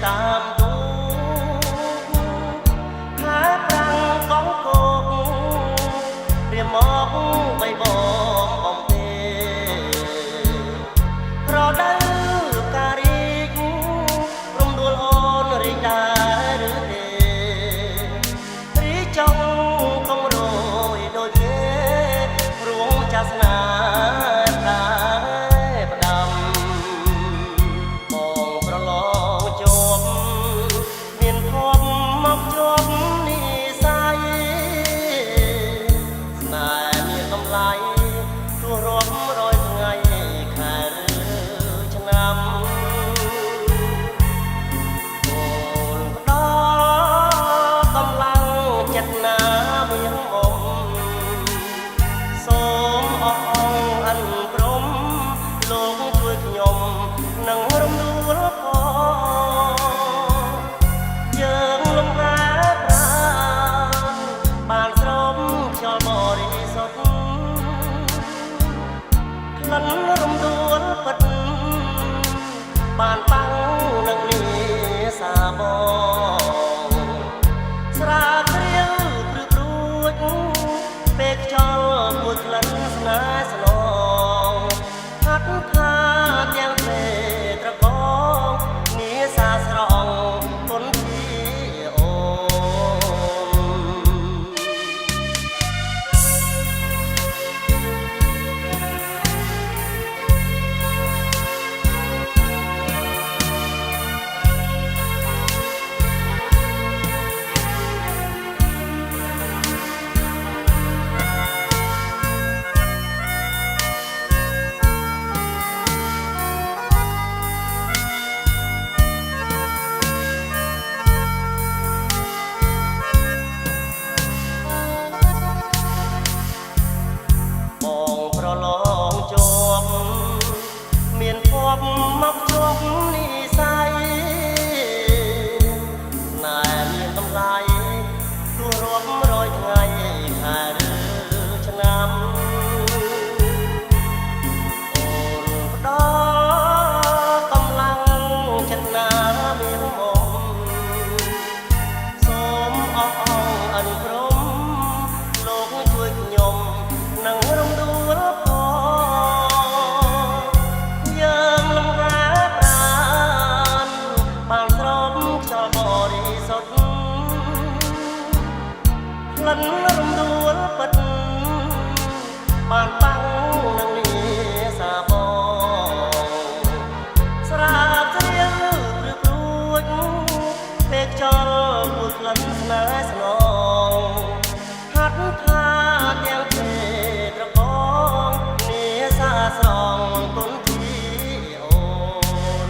តាមទូខាប្រាំងកងគោកព្រាមមកបីបងបំពេប្រដៅការីករំដួលអូនរីកដែរឬទេរីចង់កុំរយដូចគេរួងចាសនាលិនរំដួលពិតបានតាំងនឹងនេះសាបងស្រាគ្រាវព្រឺព្រួចពេលខ្យល់ពួតក្លិនស្នេហ៍ស្នងហាត់ថាទាំងពេលត្រកងនេះសាស្រងគុណពីអូមកជាប់និស័យណែមានតម្លៃទោះរាប់រយថ្ងៃខែឬឆ្នាំអូនផ្ដល់កម្លាំងចិត្តណាមានមុំសូមអរអរព្រមលោកជួយខ្ញុំនឹងរំដួលលិនរំដួលពិតបានតាំងនឹងនេះសាបងស្រាគ្រាវព្រឺព្រួចពេលខ្យល់ពួតក្លិនស្នេហ៍ស្នងហាត់ថាទាំងពេលត្រកងនេះសាស្រងគុណពីអូន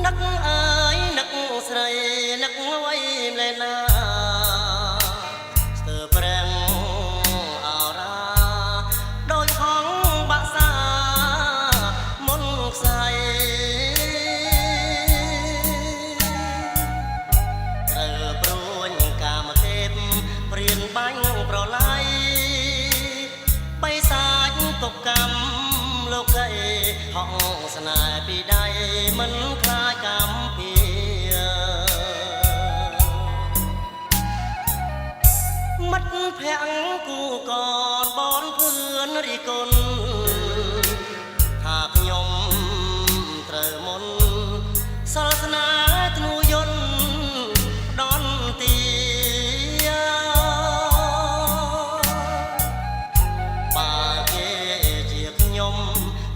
នឹកអើយនឹកស្រីនឹកអ្វីម្លេះណាស្ទើរប្រាំងអរ៉ាដោយហងបាក់សាមុនខ្សែត្រូវព្រួញកាមទេពព្រៀនបាញ់ប្រឡ័យបិសាចទុកកម្មលោកីហងស្នេហ៍ពីដៃមិនខ្លាចកម្មពីមិត្តភក្តិគូកនបនភឿនរីគុណថាខ្ញុំត្រូវមុនសាសនាធ្នូយន្តដនទីបើគេជាខ្ញុំ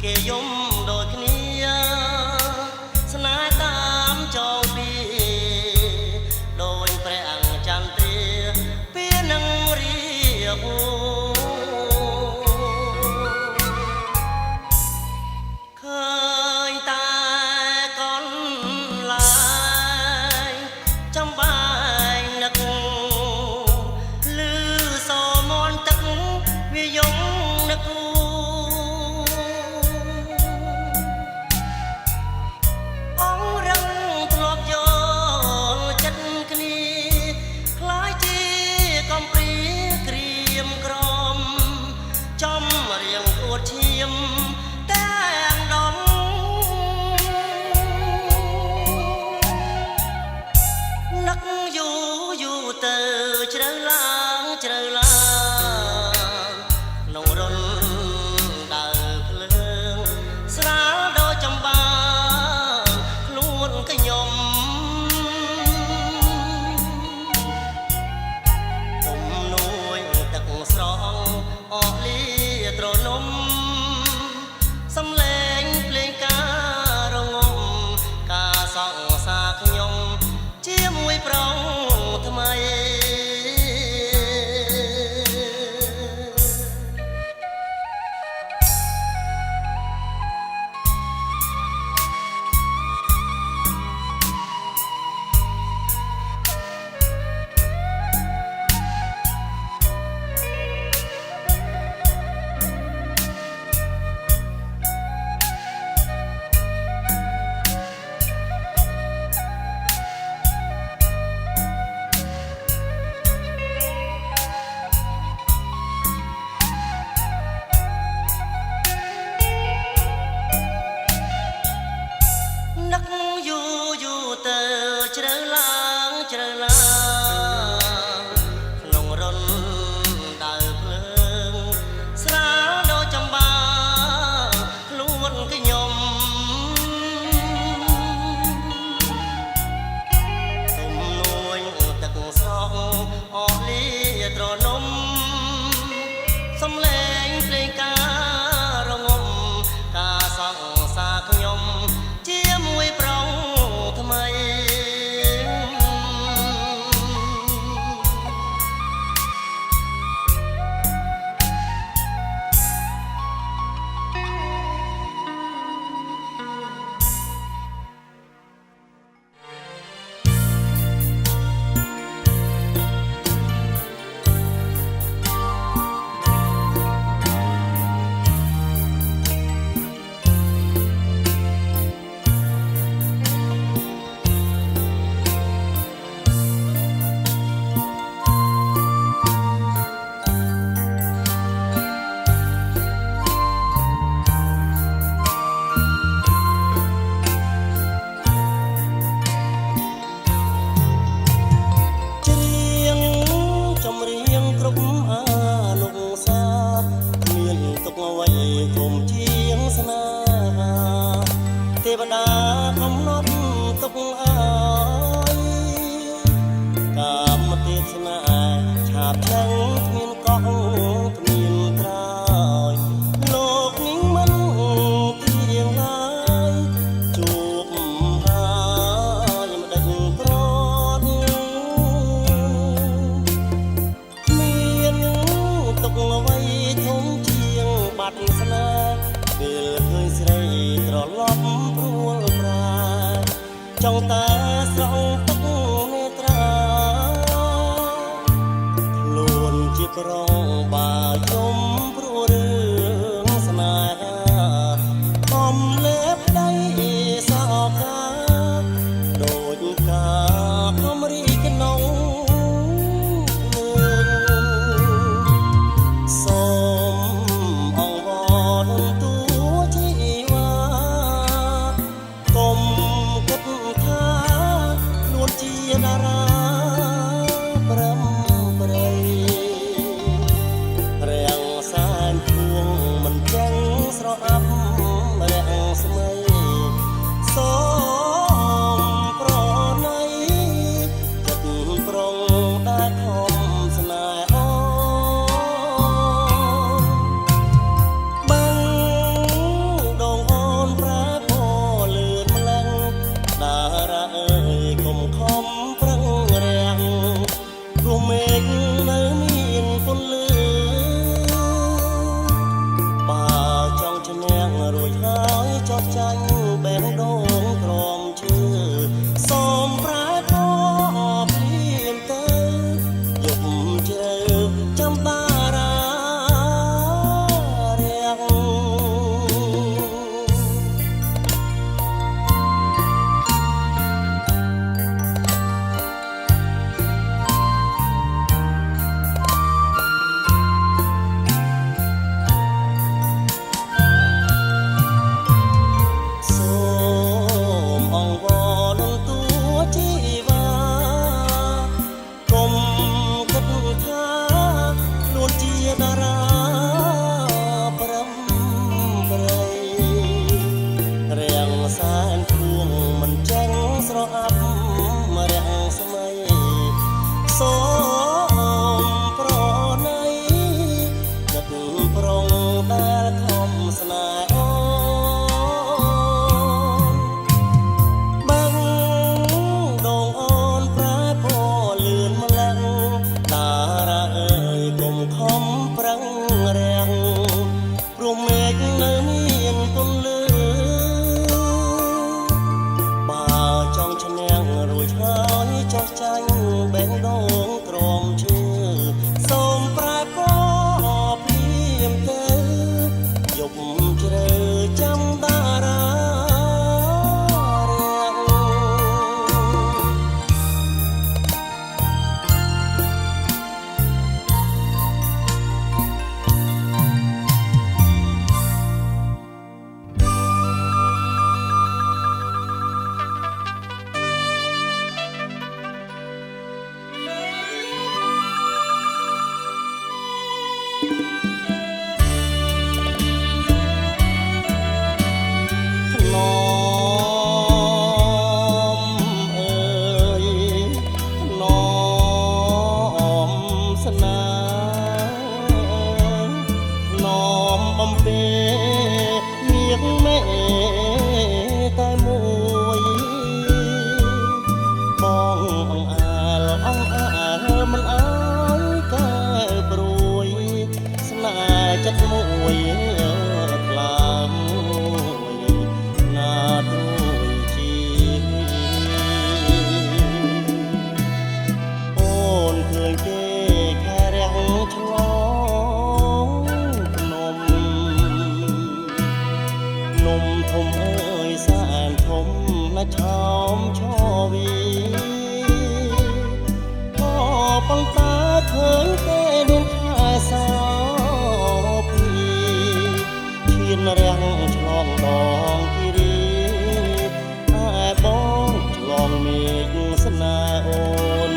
គេយំដូចគ្នាស្នេហ៍ ចំបាយនឹកលឺសមន់ទឹកវាយងនឹកអងរឹងធ្លាប់យកចិត្តគ្នាខ្លាយជាកំព្រាក្រៀមក្រំចំរៀងអួតឈាមទាំងដងនឹកយូរយូរទៅជ្រៅឡើងជ្រៅឡើងក្នុងរនដើរភ្លើងស្រាលដូចចំបាខ្លួនខ្ញុំទុំនួយទឹកស្រងអស់លីត្រនំសំឡេងភ្លេងការរងំការសង្សារខ្ញុំជាមួយប្រងថ្មីនឹកយូរយូរទៅជ្រៅឡើងជ្រៅឡើងក្នុងរនដើរភ្លើងស្រាលដូចចំបាខ្លួនខ្ញុំទុំនួយទឹកស្រងអស់លីត្រនំសំឡេងភ្លេងការរងំការសង្សារខ្ញុំជាមួយប្រងថ្មីទេវតាកំណត់ទុកអើយកាមទេសនាឆាបឆឹងគ្មានកោះគ្មានត្រើយលោកនេះមិនទៀងឡើយជួបហើយមិនដេញប្រត់មានទុកអ្វីធំជាងបាត់ស្នេហ៍ពេលឃើញស្រីត្រឡប់ព្រួលប្រាចង់តែស្រង់ទឹកនេត្រាខ្លួនជាប្រងបាយំព្រោះរឿងស្នេហាអំលេបដៃសោកាដូចកាខំរីក្នុងសូមអង្វរទូជីវ៉ាកុំគិតថាខ្លួនជាតារាប្រឹមប្រៃរាំងសានពួងមិនចឹងស្រអាប់រាំងស្មីសូមប្រណីចិត្តប្រងដែលខំស្នេហ៍បាំងដងអូនប្រែពណ៌លឿនម្លឹងតារាអើយកុំខំប្រឹងរាំងរួម ចមួយថ្លើមណាទួយជាអូនឃើញទេខែរាំងឆ្លងភ្នំធំអើយសែនធំណាឆោមឆវីប៉ុន្តែឃើញទេដួងខែសោពីឈានរាំងឆ្លងដងគិរីតែបងឆ្លងមេឃស្នេហ៍អូន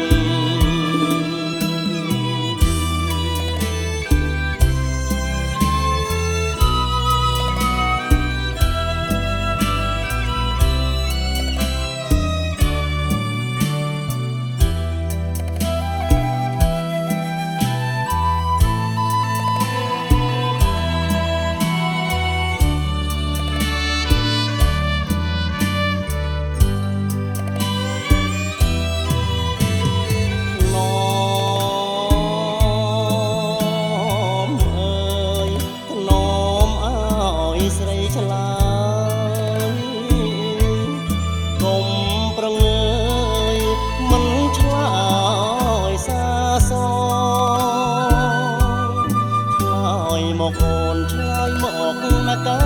មកអូនឆ្លើយមកណាកា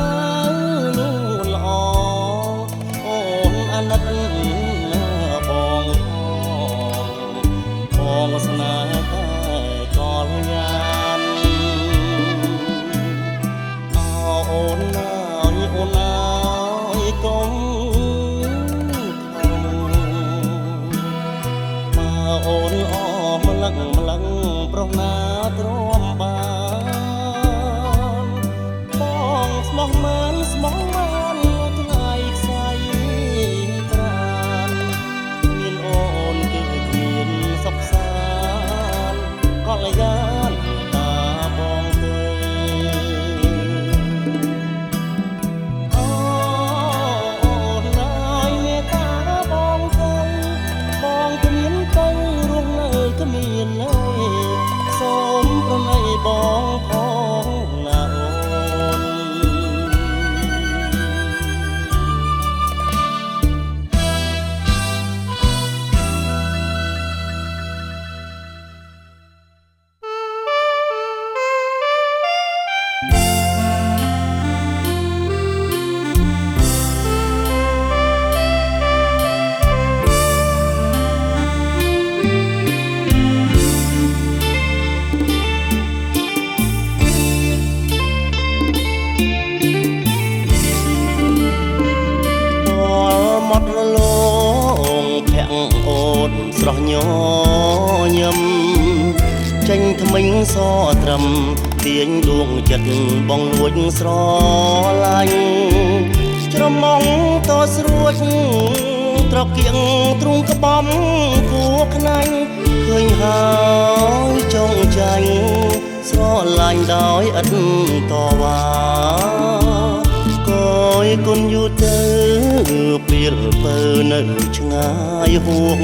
នោះល្អអូនអាណិតណាបងស្នេហ៍តែកលយានអូនណាយកុំខំមកអូនអម្លឹងប្រុសណាទ្រាំបានស្មោះមែនថ្ងៃខ្សែប្រានមានអូនគឺគ្មានសុខសាន្តកលយានតាបងទេអូនណាយមេត្តាបងទៅបងគ្មានទៅរស់នៅគ្មានអីសូមប្រណីបងផងណាស្រស់ញញឹមចេញថ្មិញសត្រឹមទាញដួងចិត្តបងលួចស្រឡាញ់ច្រមុំតស្រួចត្រកៀងទ្រូងក្បំគួខ្នាញ់ឃើញហើយចង់ចាញ់ស្រឡាញ់ដោយឥតតវ៉ាកយគុណយូរទៅពេលពើនៅឆ្ងាយហួង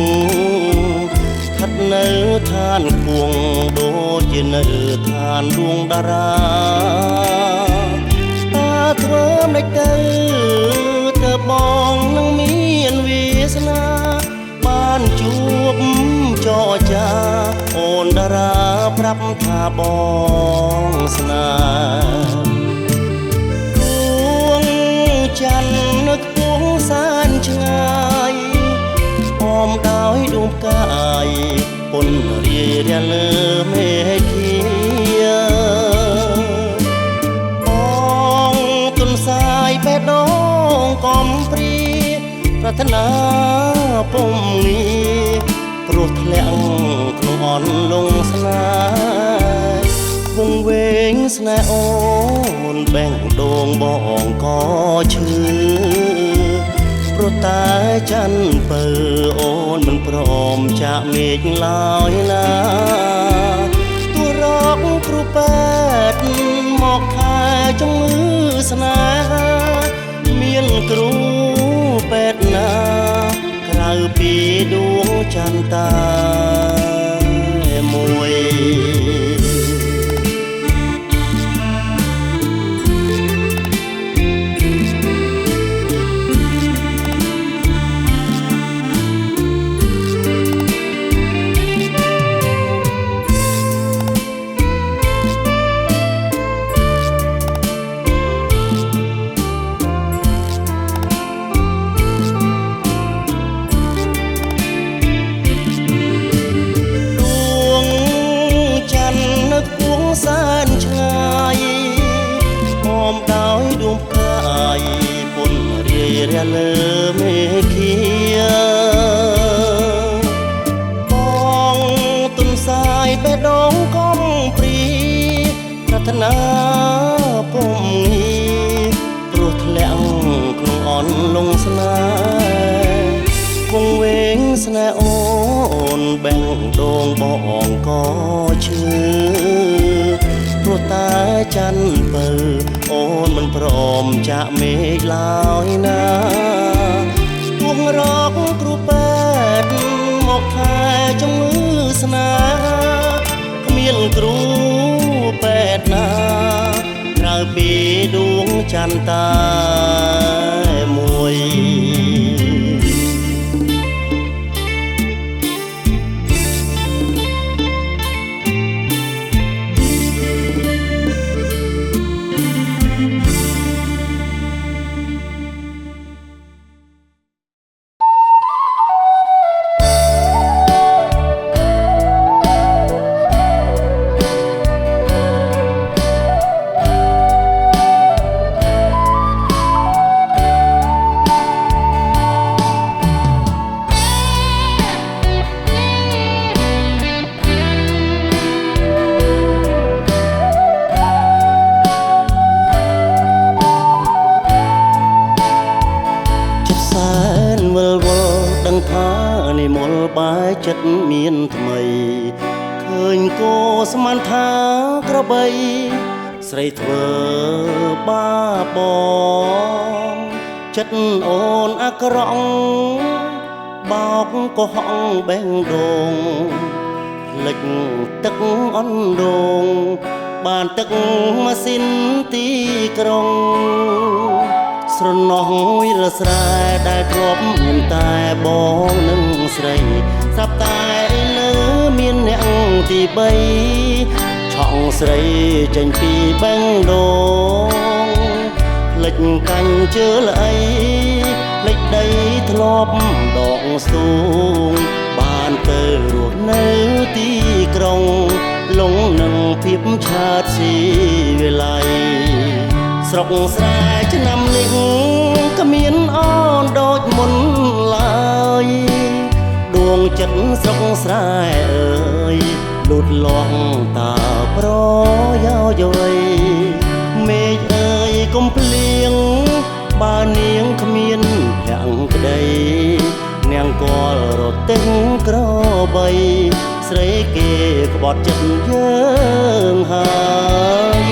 ស្ថិតនៅឋានគួងដូចជានៅឋានដួងតារាតាធ្វើមិនទៅបងនឹងមានវាសនាបានជួបចរចាអូនតារាប្រាប់ថាបងស្នេហ៍ច័ន្ទនៅខ្ពស់សានឆ្ងាយអមដោយដួងផ្កាយពុនរាយរាលើមេឃាបងទុនសាយបេះដូងកំព្រាប្រាថ្នាពុំងាព្រោះធ្លាក់ក្នុងអន់លងស្នេហ៍វងវែងស្នេហ៍អូនបែងដងបងក៏ឈឺព្រោះតែច័ន្ទពើអូនមិនព្រមចាក់មេឃឡើយណាទោះរកគ្រូពេទ្យមកខែជំងឺស្នេហាមានគ្រូពេទ្យណាក្រៅពីដួងច័ន្ទតាមួយ រះលើមេឃាបងទុនសាយបេះដូងកំព្រីប្រាថ្នាពុំងាព្រោះធ្លាក់ក្នុងអន់លងស្នេហ៍វងវែងស្នេហ៍អូនបែងដងបងក៏ឈឺព្រោះតែច័ន្ទពៅអូនមិនព្រមចាក់មេឃឡើយណាទួងរកគ្រូពេទ្យមកថែជំងឺស្នេហ៍គ្មានគ្រូពេទ្យណាក្រៅពីដួងច័ន្ទតែមួយបាយចិត្តមានថ្មីឃើញគោស្មានថាក្របីស្រីធ្វើបាបងចិត្តអូនអាក្រក់បោកកុហកបេះដូងភ្លេចទឹកអណ្ដូងបានទឹកម៉ាស៊ីនទីក្រុងស្រណោះវិលស្រែដែលធ្លាប់មានតែបងនឹងស្រីស្រាប់តែលើមានអ្នកទី3ឆក់ស្រីចេញពីបេះដូងភ្លេចកាញ់ជើលអីភ្លេចដីធ្លាប់ដកស្ទូងបានទៅរស់នៅទីក្រុងលងនឹងភាពឆាតស៊ីវិល័យស្រុកស្រែឆ្នាំនេះគ្មានអូនដូចមុនឡើយដួងចិត្តស្រុកស្រែអើយលូតលាស់តើប្រយោជន៍អ្វីមេឃអើយកុំភ្លៀងបើនាងគ្មានភក្តីនាងគាល់រទេះក្របីស្រីគេក្បត់ចិត្តយើងហើយ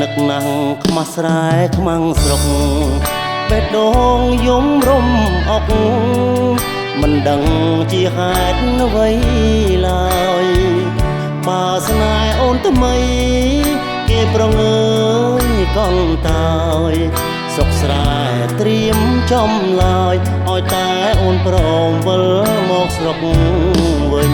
នឹកណាំងខ្មាស់ស្រែខ្មាំងស្រុកបេះដូងយំរំអុកមិនដឹងជាហេតុអ្វីឡើយបើស្នេហ៍អូនថ្មីគេប្រងើយកនតើយសុខស្រែត្រៀមចំឡើយឲ្យតែអូនព្រមវិលមកស្រុកវិញ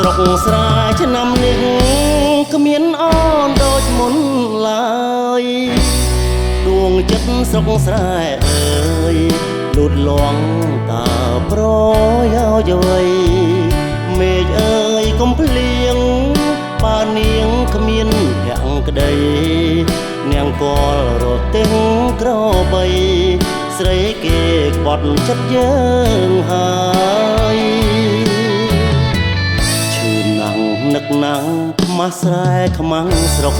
ស្រុកស្រែឆ្នាំនេះគ្មានអូនដូចមុនឡើយដួងចិត្តស្រុកស្រែអើយលូតលាស់តើប្រយោជន៍អ្វីមេឃអើយកុំភ្លៀងបើនាងគ្មានភក្តីនាងគាល់រទេះក្របីស្រីគេក្បត់ចិត្តយើងហើយនឹកណាំងខ្មាស់ស្រែខ្មាំងស្រុក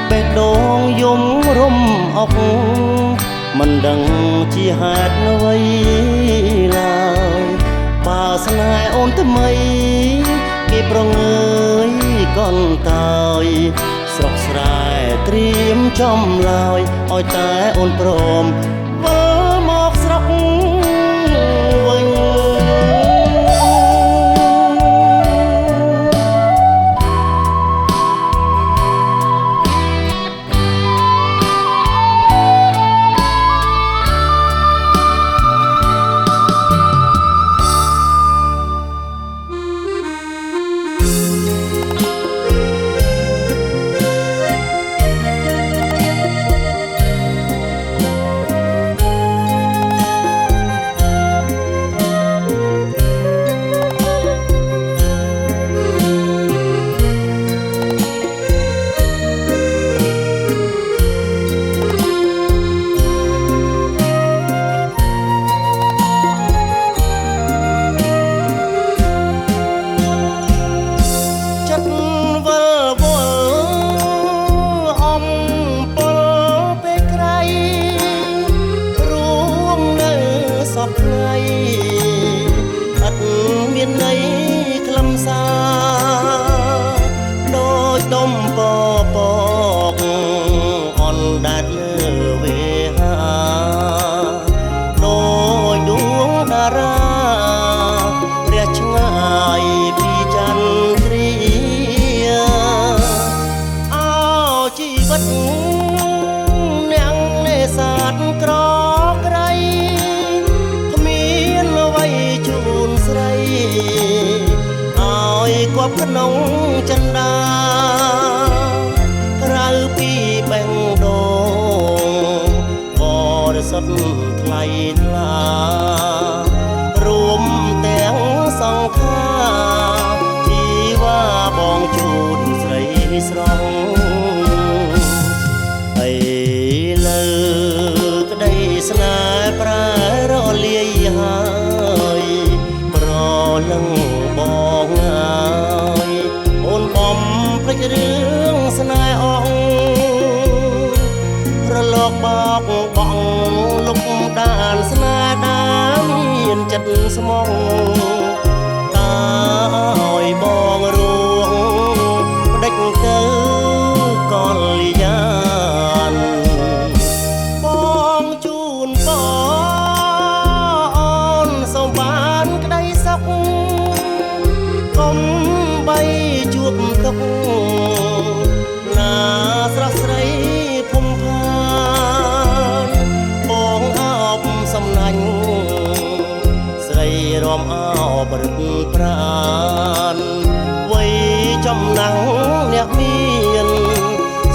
បេះដូងយំរំអុកមិនដឹងជាហេតុអ្វីឡើយបើស្នេហ៍អូនថ្មីគេប្រងើយកនតើយស្រុកស្រែត្រៀមចំឡើយឲ្យតែអូនព្រមវិលមកស្រុកវិញ ស្ ថ្ងៃឥតមានន័យខ្លឹមសារដូចដុំពពកអនដាច់លើវេហាដូចដួងតារារះឆ្ងាយពីចន្ទ្រាអោជីវិតអ្នកនេសាទក្រក្រៃគ្មានអ្វីជូនស្រីឲ្យគប់ក្នុងចិន្តាក្រៅពីបេះដូងបរិសុទ្ធថ្លៃថ្លារួមទាំងសង្ខារជីវ៉ាបងជូនស្រីស្រងហើយលើក្តីស្នេហ៍ប្រែរលាយហើយប្រលឹងបងហើយអូនបំភ្លេចរឿងស្នេហ៍អងរលកបោកបងលុកដានស្នេហ៍ដាមានចិត្តស្មងតើឲ្យបងរួងដេចទៅកលយានបងជូនបងសូមបានក្តីសុខកុំបីជួបទុកណាស្រស់ស្រីភុំផានបងអោបសំណាញ់ស្រីរំអោបរឹកប្រានវ័យចំណាំងអ្នកមាន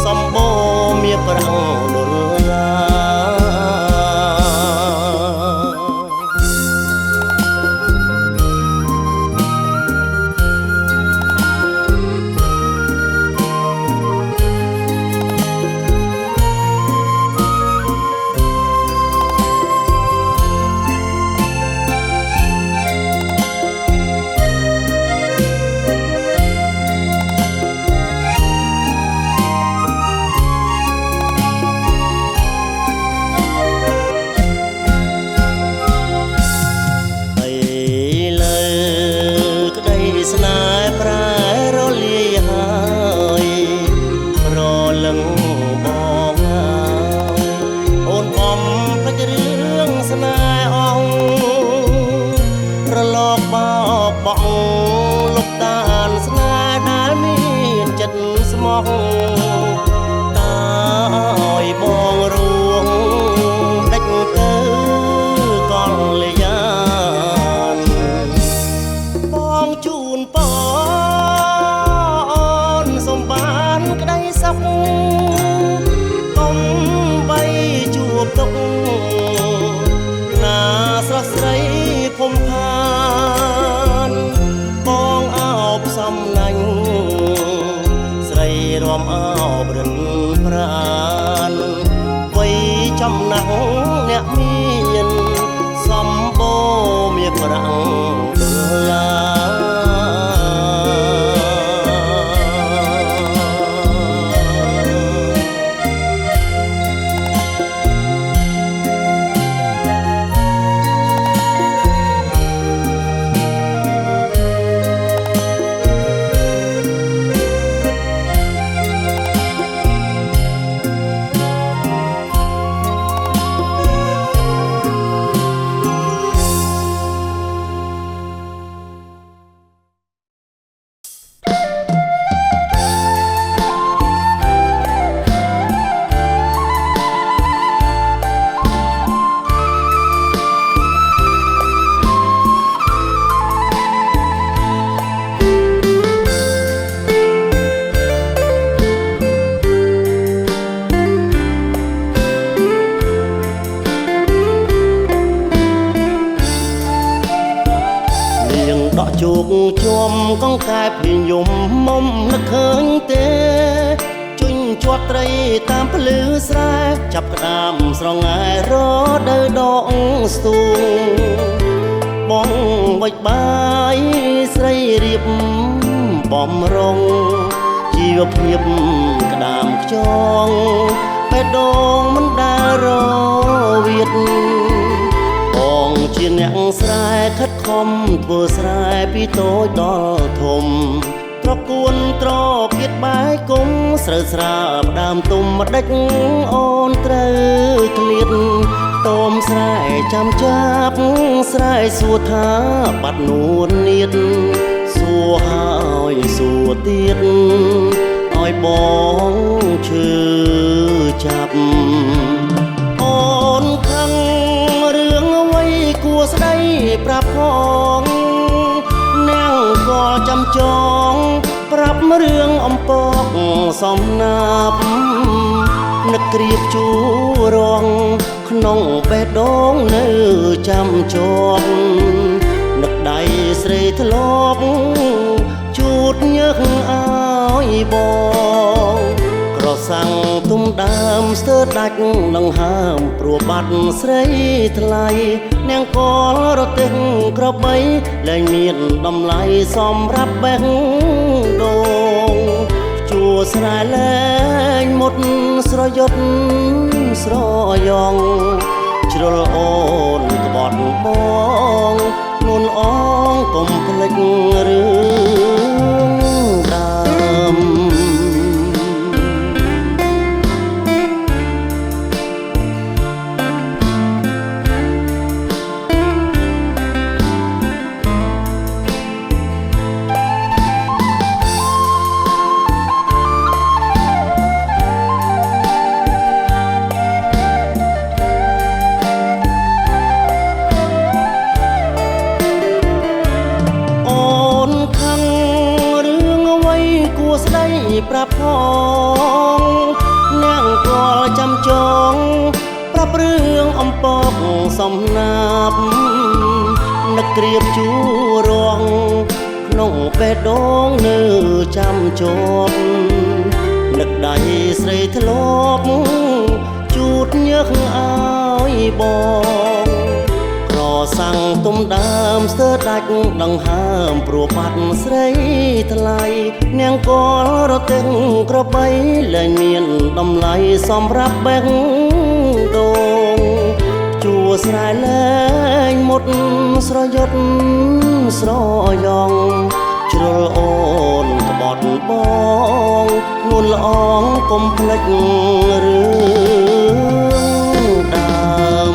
សំបូរមាសប្រាំងដុល្លាស្នេហ៍ប្រែរលាយហើយប្រលឹងបងហើយអូនបំភ្លេចរឿងស្នេហ៍អងរលកបោកបងលុបតានស្នេហ៍ដែលមានចិត្តស្មោះតើឲ្យបងរួងដេចទៅកលយានបងជូនបងសូមបានក្តីសុខកុំបីជួបទុកណាស្រស់ស្រីភុំផានបងអោបសំណាញ់ស្រីរំអោបរិនប្រានវ័យចំណាំងអ្នកមានសំបូរមាសប្រាំងដុល្លារដកជោគជុំកងកែបនិយមមុំនឹកឃើញទេជុញជាប់ត្រីតាមភ្លឺស្រែចាប់ក្តាមស្រងាយរដូវដងស្ទូងបងវិចបាយស្រីរៀបបំរុងជីវភាពក្តាមខ្យងបេះដូងមិនដែលរវៀតបងជា អ្នកស្រែខិតខំធ្វើស្រែពីតូចដល់ធំត្រកួនត្រកៀតបាយគុំស្រូវស្រាបដើមទុំម្ដេចអូនត្រូវក្លៀតតោមស្រែចាំចាប់ស្រែសួរថាបាត់នួននៀតសួរហើយសួរទៀតឲ្យបងឈឺចាប់អូនខឹងរឿងអ្វីគួរស្ដីប្រាប់ផងនាងក៏ចាំចងប្រាប់រឿងអំពកសំណាប់នឹកក្រៀបជួររងក្នុងបេះដូងនៅចាំជាប់នឹកដៃស្រីធ្លាប់ជូតញើសឲ្យបងក្រសាំងទុំដើមស្ទើរដាច់ដង្ហើមព្រោះបាត់ស្រីថ្លៃនាងកលរទេះក្របីលែងមានតម្លៃសម្រាប់បេះដូងជួស្រែលែងមុតស្រយុតស្រយ៉ងជ្រុលអូនក្បត់បងនួនអងកុំភ្លេចរឿងដើមប្រាប់ផងនាងក៏ចាំចងប្រាប់រឿងអំពកសំណាប់នឹកក្រៀបជួររងក្នុងបេះដូងនៅចាំជាប់នឹកដៃស្រីធ្លាប់ជូតញើសឲ្យបងក្រសាំងទុំដើមស្ទើរដាច់ដង្ហើមព្រោះបាត់ស្រីថ្លៃនាងកលរទេះក្របីលែងមានតម្លៃសម្រាប់បេះដូងជួស្រែលែងមុតស្រយុតស្រយ៉ងជ្រុលអូនក្បត់បងនួនល្អងកុំភ្លេចរឿងដើម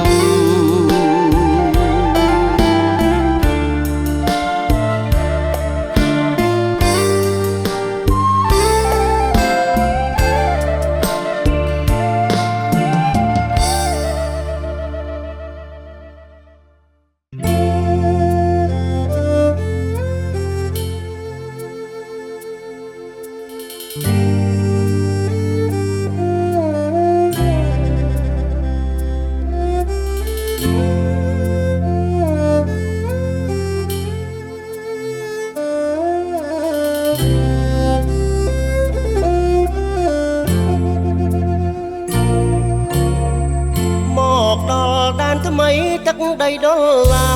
ទឹកដីដុល្លា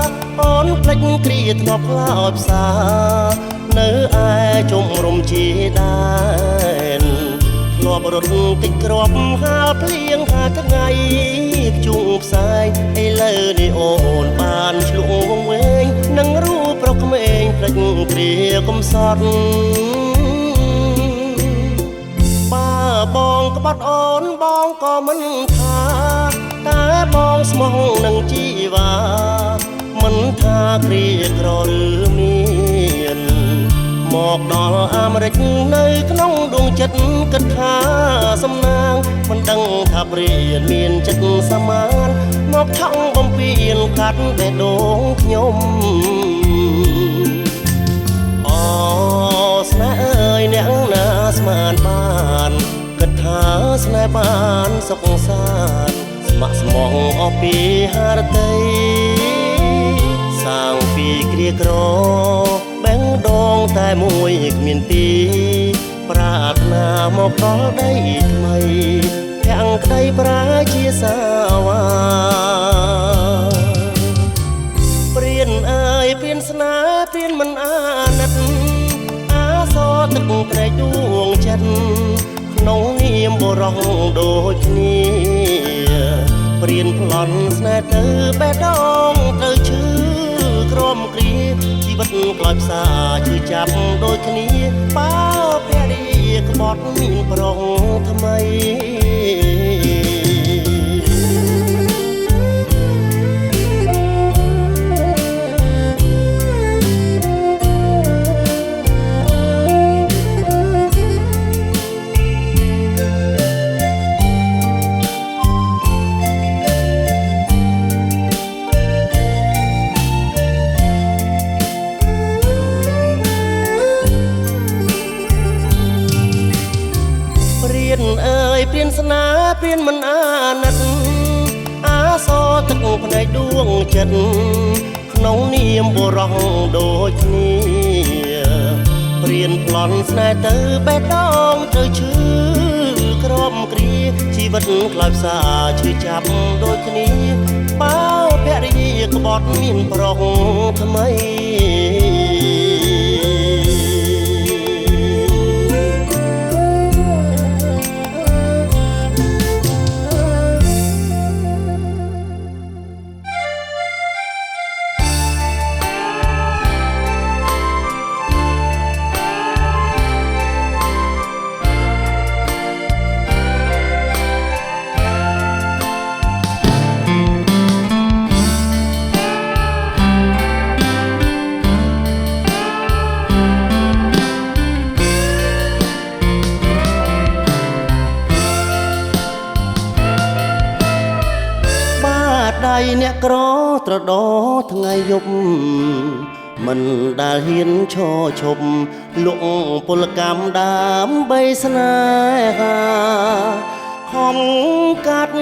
រអូនភ្លេចគ្រាធ្លាប់ផ្លោតផ្សានៅឯជុំរំជាដែនធ្លាប់រត់តិចក្របហាលភ្លៀងហាថ្ងៃភ្ជុំផ្សាយឥឡូវនេះអូនបានឆ្លុះវងវែងនឹងរូបប្រុសក្មេងភ្លេចគ្រាកំសត់បើបងក្បត់អូនបងក៏មិនថាតែបងស្មោះនឹងជីវ៉ាមិនថាគ្រាក្រឬមានមកដល់អាមេរិកនៅក្នុងដួងចិត្តគិតថាសំណាងមិនដឹងថាព្រានមានចិត្តសមានមកថងបំពេញកាត់បេះដូងខ្ញុំអូស្នេហ៍អើយអ្នកណាស្មានបានគិតថាស្នេហ៍បានសុខសាន្តស្ម័គ្រស្មោះអស់ពីហារតីសាងពីគ្រាក្របេះដូងតែមួយគ្មានពីរប្រាថ្នាមកដល់ដីថ្មីទាំងក្តីប្រាជាសាវ៉ាព្រានអើយព្រានស្នេហ៍ព្រានមិនអាណិតអាសរទឹកត្រែកដួងចិត្តក្នុងនាមបរោះដូចគ្នាព្រានប្លន់ស្នេហ៍ទៅបេះដូងទៅ ផ្សាជួយចាប់ដូចគ្នាបើភរិយាក្បត់មានប្រុសថ្មីព្រានស្នាព្រានមិនអាណិតអាសទឹកភ្នែកដួងចិត្តក្នុងនាមបុរសដូចគ្នាព្រានប្លន់ស្នេហ៍ទៅបេះដូងទៅឈឺក្រំគ្រាជីវិតខ្លោចផ្សាឈឺចាប់ដូចគ្នាបើភរិយាក្បត់មានប្រុសថ្មីដៃអ្នកក្រត្រដោថ្ងៃយប់មិនដែលហ៊ានឈរឈប់លក់ពលកម្មដើម្បីស្នេហាខំកាត់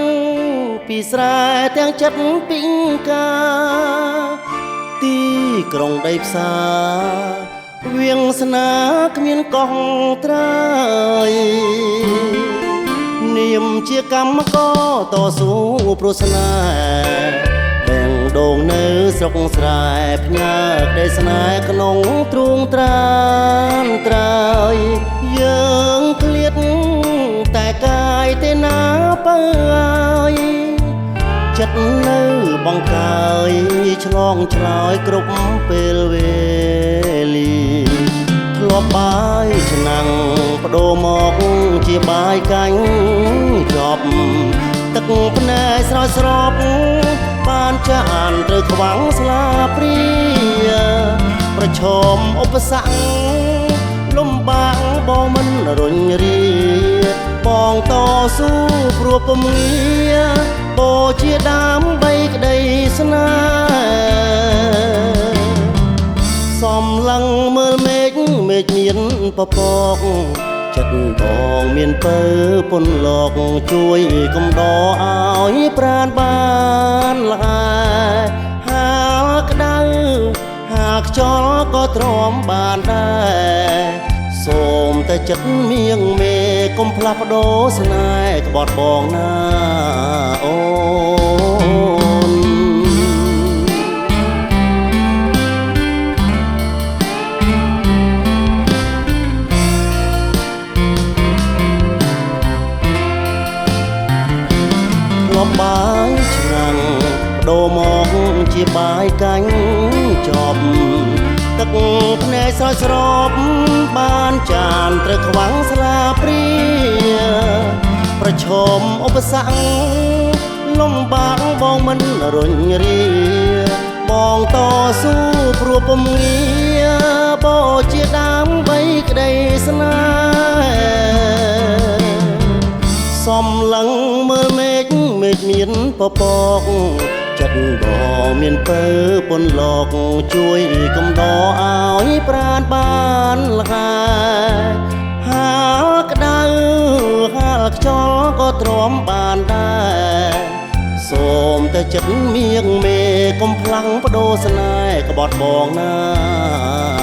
ពីស្រែទាំងចិត្តពីងកាទីក្រុងដីផ្សារវាងស្នាគ្មានកោះត្រើយនាមជាកម្មករតស៊ូព្រោះស្នេហ៍បែងដូងនៅស្រុកស្រែផ្ញើក្ដីស្នេហ៍ក្នុងទ្រូងត្រានត្រើយយើងឃ្លាតតែកាយទេណាបើឲ្យចិត្តនៅបង្កើយឆ្លងឆ្លើយគ្រប់ពេលវេលាធ្លាប់បាយឆ្នាំងបដូរមកជាបាយកាញ់ចប់ទឹកភ្នែកស្រោចស្រពបានចានត្រូវខ្វាំងស្លាព្រាប្រឈមឧបសគ្គលំបាកបងមិនរុញរាបងតស៊ូព្រោះពុំងាបូជាដើម្បីក្ដីស្នេហ៍សំឡឹងមើលមេឃមានពពកចិត្តបងមានពើពុនលោកជួយកំដរឲ្យប្រានបានល្អហាលក្តៅហាខ្យល់ក៏ទ្រាំបានដែរសូមតែចិត្តមៀងមេកុំផ្លាស់ប្ដូរស្នេហ៍ក្បត់បងណាអូនបាយឆ្នាំងដូរមកជាបាយកាញ់ចប់ទឹកភ្នែកស្រោចស្រពបានចានត្រូវខ្វាំងស្លាព្រាប្រឈមឧបសគ្គលំបាកបងមិនរុញរាបងតស៊ូព្រោះពុំងាបូជាដើម្បីក្ដីស្នេហ៍សំឡឹងមើលមេឃមានពពកចិត្តបងមានពើពុនលោកជួយកំដរឲ្យប្រានបានល្អហាលក្តៅហាលខ្យល់ក៏ទ្រាំបានដែរសូមតែចិត្តមៀងមេកុំផ្លាំងប្ដូរស្នេហ៍ក្បត់បងណា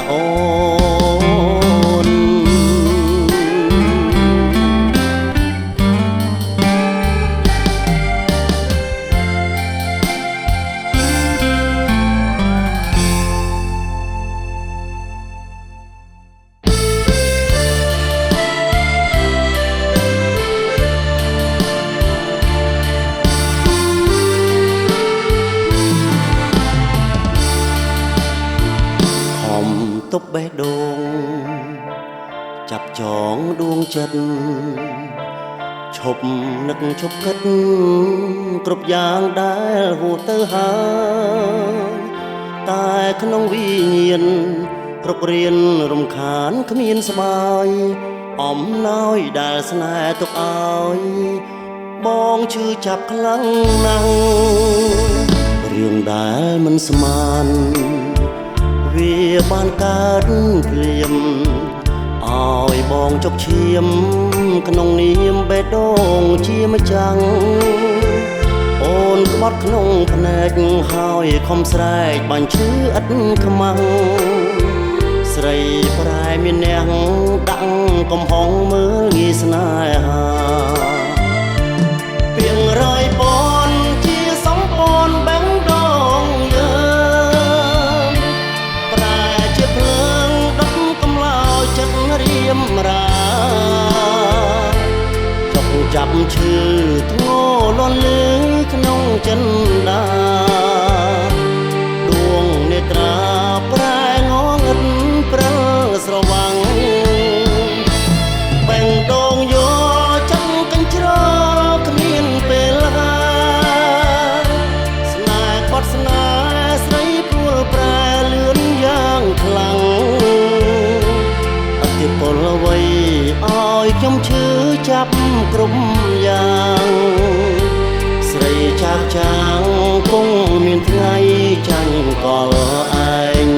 អូន ទប់បេះដូងចាប់ចងដួងចិត្តឈប់នឹកឈប់គិតគ្រប់យ៉ាងដែលហួសទៅហើយតែក្នុងវិញ្ញាណគ្រប់រៀនរំខានគ្មានស្បើយអំណោយដែលស្នេហ៍ទុកឲ្យបងឈឺចាប់ខ្លាំងណាស់រឿងដែលមិនស្មានវាបានកើតភ្លាមឲ្យបងចុកឈាមក្នុងនាមបេះដូងជាម្ចាំងអូនក្បត់ក្នុងភ្នែកហើយខំស្រែកបាញ់ឈឺឥតខ្មាំងស្រីប្រែមានអ្នកដាក់កំហុងមើលងាយស្នេហាពីងរយបនជាសំពនបេះដូងយើងប្រែជាភ្លើងដុតកំឡោចចិត្តរៀមរាចុកចាប់ឈឺធ្ងរលាន់លឺក្នុងចិន្តាដួងនេត្រាប្រែងងឹតព្រិលស្រវាំងបេះដូងយោចាំកញ្ជ្រោលគ្មានពេលហាស្នេហ៍បាត់ស្នេហ៍ស្រីព្រួលប្រែលឿនយ៉ាងខ្លាំងអតិពលអ្វីឲ្យខ្ញុំឈឺចាប់គ្រប់យ៉ាងស្រីចាស់ចាងគង់មានថ្ងៃចាញ់កលឯង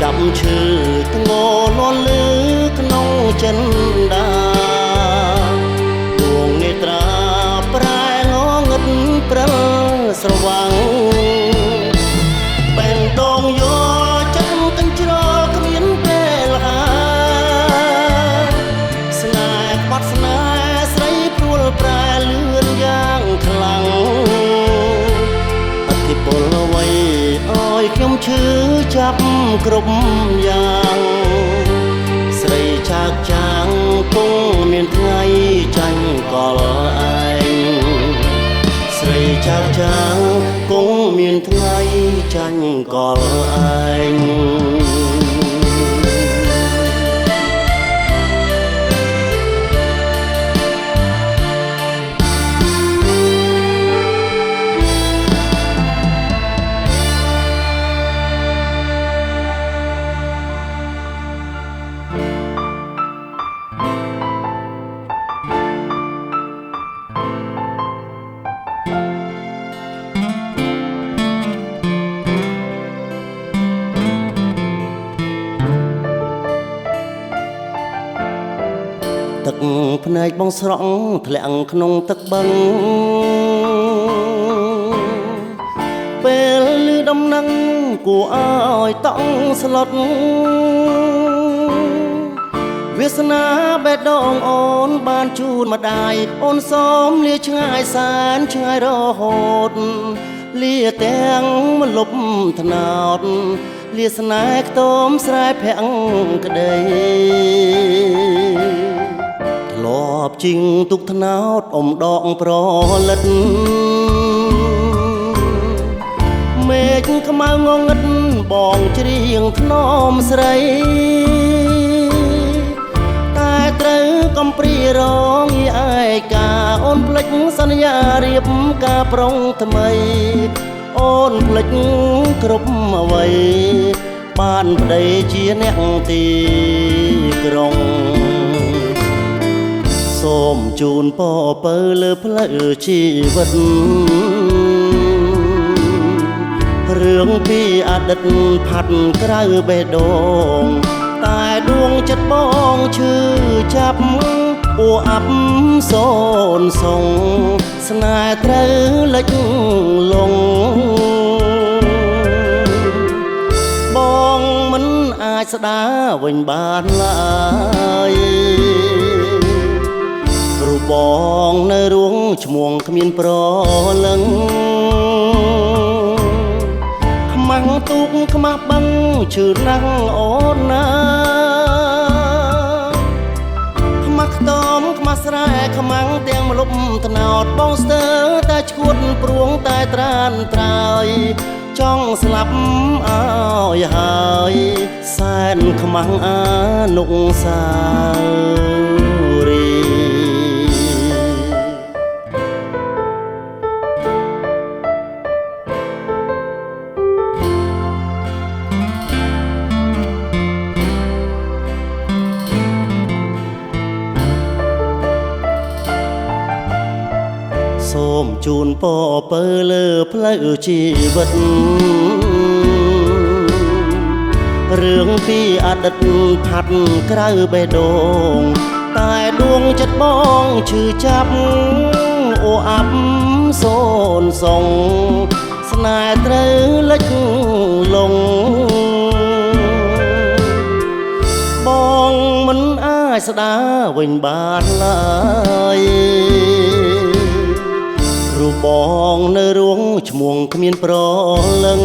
ចាំឈឺធ្ងរលាន់លឺក្នុងចិន្តាដួងនេត្រាប្រែងងឹតព្រិលស្រវាំងបេះដូងយោចិត្តកញ្ជ្រោលគ្មានពេលហាស្នេហ៍បាត់ស្នេហ៍ស្រីព្រួលប្រែលឿនយ៉ាងខ្លាំងអធិពលអ្វីឲ្យខ្ញុំឈឺចាប់គ្រប់យ៉ាងស្រីឆាកចាងគង់មានថ្ងៃចាញ់កលឯងស្រីឆាកចាងគង់មានថ្ងៃចាញ់កលឯងទឹកភ្នែកបងស្រក់ធ្លាក់ក្នុងទឹកបឹងពេលឮដំណឹងគួរឲ្យតង់ស្លុតវាសនាបេះដូងអូនបានជូនម្ដាយអូនសូមលាឆ្ងាយសែនឆ្ងាយរហូតលាទាំងមលប់ថ្នោតលាស្នេហ៍ខ្ទមស្រែភាំងក្ដីធ្លាប់ជីងទុកថ្នោតអមដកប្រលិតមេឃខ្មៅងងឹតបងច្រៀងធ្នមស្រីតែត្រូវកំព្រារងឯកាអូនភ្លេចសន្យារៀបការប្រុងថ្មីអូនភ្លេចគ្រប់អ្វីបានប្តីជាអ្នកទីក្រុងសូមជូនពរពើលើផ្លូវជីវិតរឿងពីអតីតផាត់ក្រៅបេះដូងតែដួងចិត្តបងឈឺចាប់អ អូអាប់សូនសុងស្នេហ៍ត្រូវលិចលងបងមិនអាចស្ដារវិញបានឡើយព្រោះបងនៅរួងឈ្មោះគ្មានប្រលឹងខ្មាំងទូកខ្មាស់បឹងឈឺណាស់អូនណាខ្មាស់ខ្ទំខ្មាស់ស្រែខ្មាំងទាំងម្លប់ត្នោតបងស្ទើរតែឈួតព្រួងតែត្រានត្រើយចង់ស្លាប់អើយហើយសែនខ្មាំងអានុសារីសូមជូនពរពើលើផ្លូវជីវិតរឿងពីអតីតផាត់ក្រៅបេះដូងតែដួងចិត្តបងឈឺចាប់អូអាប់សូនសុងស្នេហ៍ត្រូវលិចលងបងមិនអាចស្ដារវិញបានឡើយរូបបងនៅរួងឈ្មោះគ្មានប្រលឹង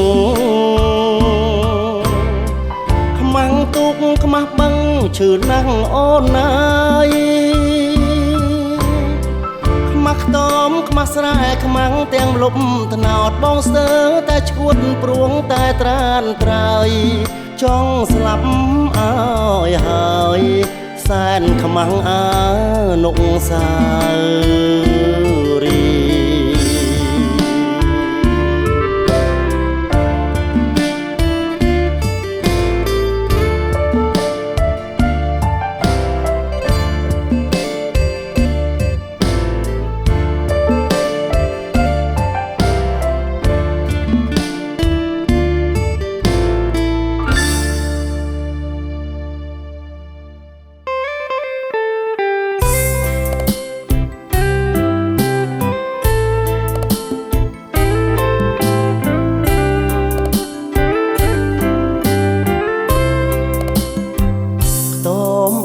ខ្មាំងទូកខ្មាស់បឹងឈឺណាស់អូនណាយខ្មាស់ខ្ទំខ្មាស់ស្រែខ្មាំងទាំងម្លប់ត្នោតបងស្ទើរតែឈួតព្រួងតែត្រានត្រើយចង់ស្លាប់អើយហើយសែនខ្មាំងអានុសារី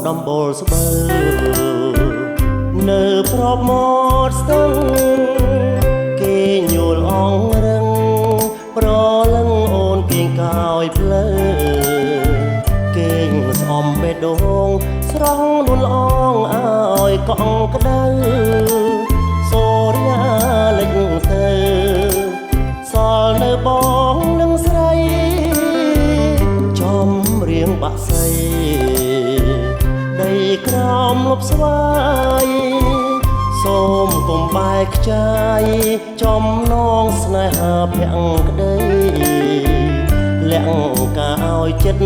ដំបូលស្បើនៅប្របមាត់ស្ទឹងគេញួលអងរឹងប្រលឹងអូនគៀងកោយភ្លើគេងស្អំបេះដូងស្រង់នួនល្អងអើយកង់ក្ដៅសូរិយាលិចទៅសល់នៅបងនឹងស្រីចំរៀងបាក់សៃដីក្រោមលប់ស្វាយសូមកុំបែកខ្ចាយចំណងស្នេហាភាំងក្ដីលាក់កាឲ្យចិត្ត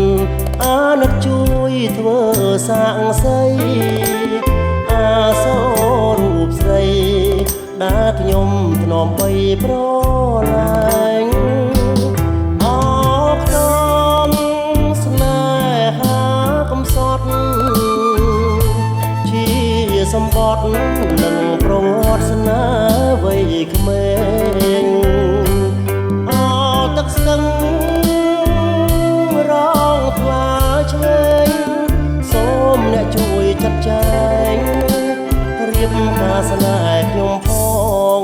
អាណិតជួយធ្វើសាងសីអាសូររូបស្រីដែលខ្ញុំធ្នមបីប្រឡាញ់អរក្នុងស្នេហាកំសត់សម្បត្តិនិងប្រវត្តិស្នាវ័យក្មេងអទឹកស្ទឹងរងថ្លាឆ្វេងសូមអ្នកជួយចាត់ចែងរៀបការស្នេហ៍ខ្ញុំផង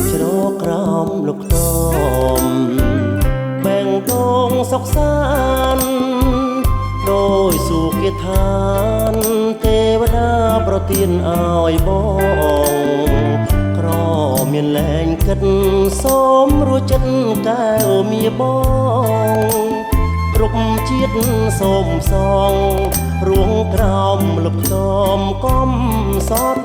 ជ្រកក្រោមលោកខ្ទមបែងដងសុខសាន្តដោយសុគឋានទេវតាប្រទានឲ្យបងក្រមានលែងគិតសូមរួចចិត្តកែវមៀបងរុកជាតិសូមសងរួងក្រោមលឹកខ្ទមកំសត់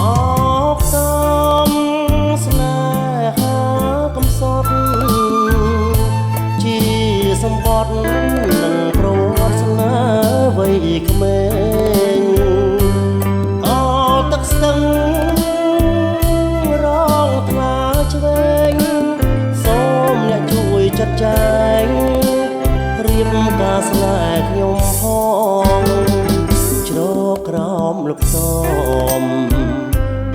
អ ក្មេងអល់ទឹកស្ទឹងរងថ្លាឆ្វេងសូមអ្នកជួយចាត់ចែងរៀបការស្នេហ៍ខ្ញុំផងជ្រកក្រោមលុកតម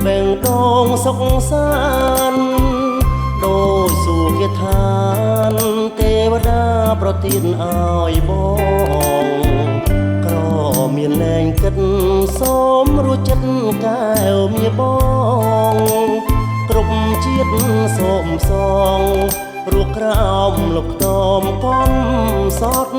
បេងដូងសុខសាន្តដោយសុគាថានទេវតាប្រទានឲ្យបងក្រមានលែងគិតសូមរួចចិត្តកែវមាបងគ្រប់ជាតិសូមសងរួចក្រោមលុកតមកំសត់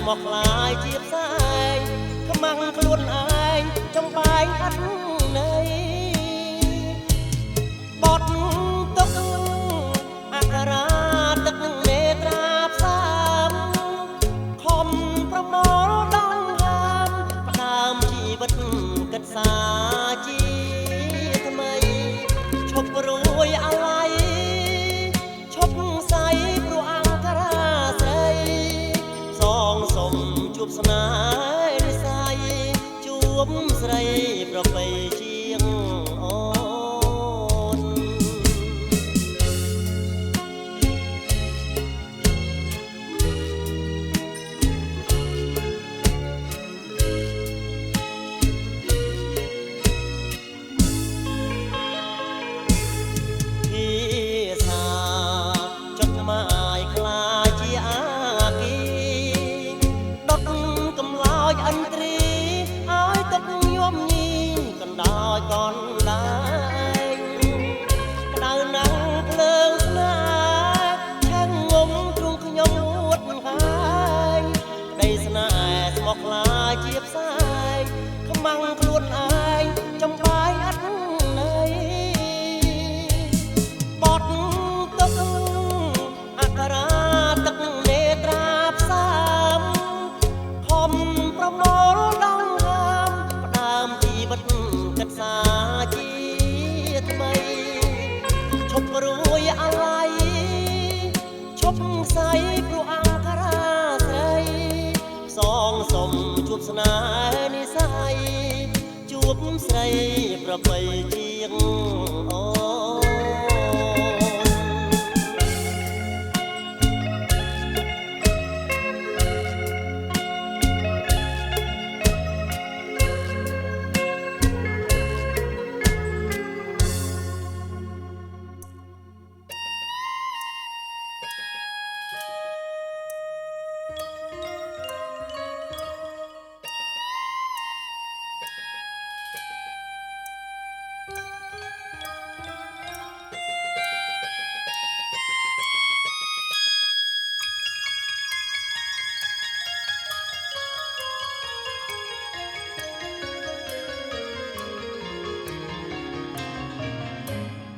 មកខ្លាយជាផ្សែងខ្មាំងខ្លួនឯងចំបែងអត់ន័យបត់ទឹកអក្សរាទឹកនេត្រាផ្សាមខំប្រមល់ដងហាមផ្ដើមជីវិតកិត្តសាជាថ្មីឈប់រួយអាឡ័យឈប់ស័យព្រោះអង្គរាស្រីសងសុំជួបស្នេហ៍និស័យជួបស្រីប្រពៃជាងអូនភាសាចុចម៉ាយខ្លាជាអាគីដុតកំឡោចអិនត្រីឲ្យទឹកញោមញីកណ្ដោយកនដែងក្តៅណាស់ភ្លើងស្នេហ៍ឆេះងំទ្រូងខ្ញុំអួតហើយក្តីស្នេហ៍ស្មុគខ្លាជាផ្សែងខ្មាំងខ្លួនឯងចំបាយអត់ន័យបត់ទឹកអក្សរាទឹកនេត្រាផ្សាមខំប្រមល់ដងហាមផ្ដើមជីវិតកិត្តសាជាថ្មីឈប់រួយអាឡ័យឈប់ស័យព្រោះអង្គរាស្រីសងសុំជួបស្នេហ៍និស័យជួបស្រីប្រពៃជាងអូ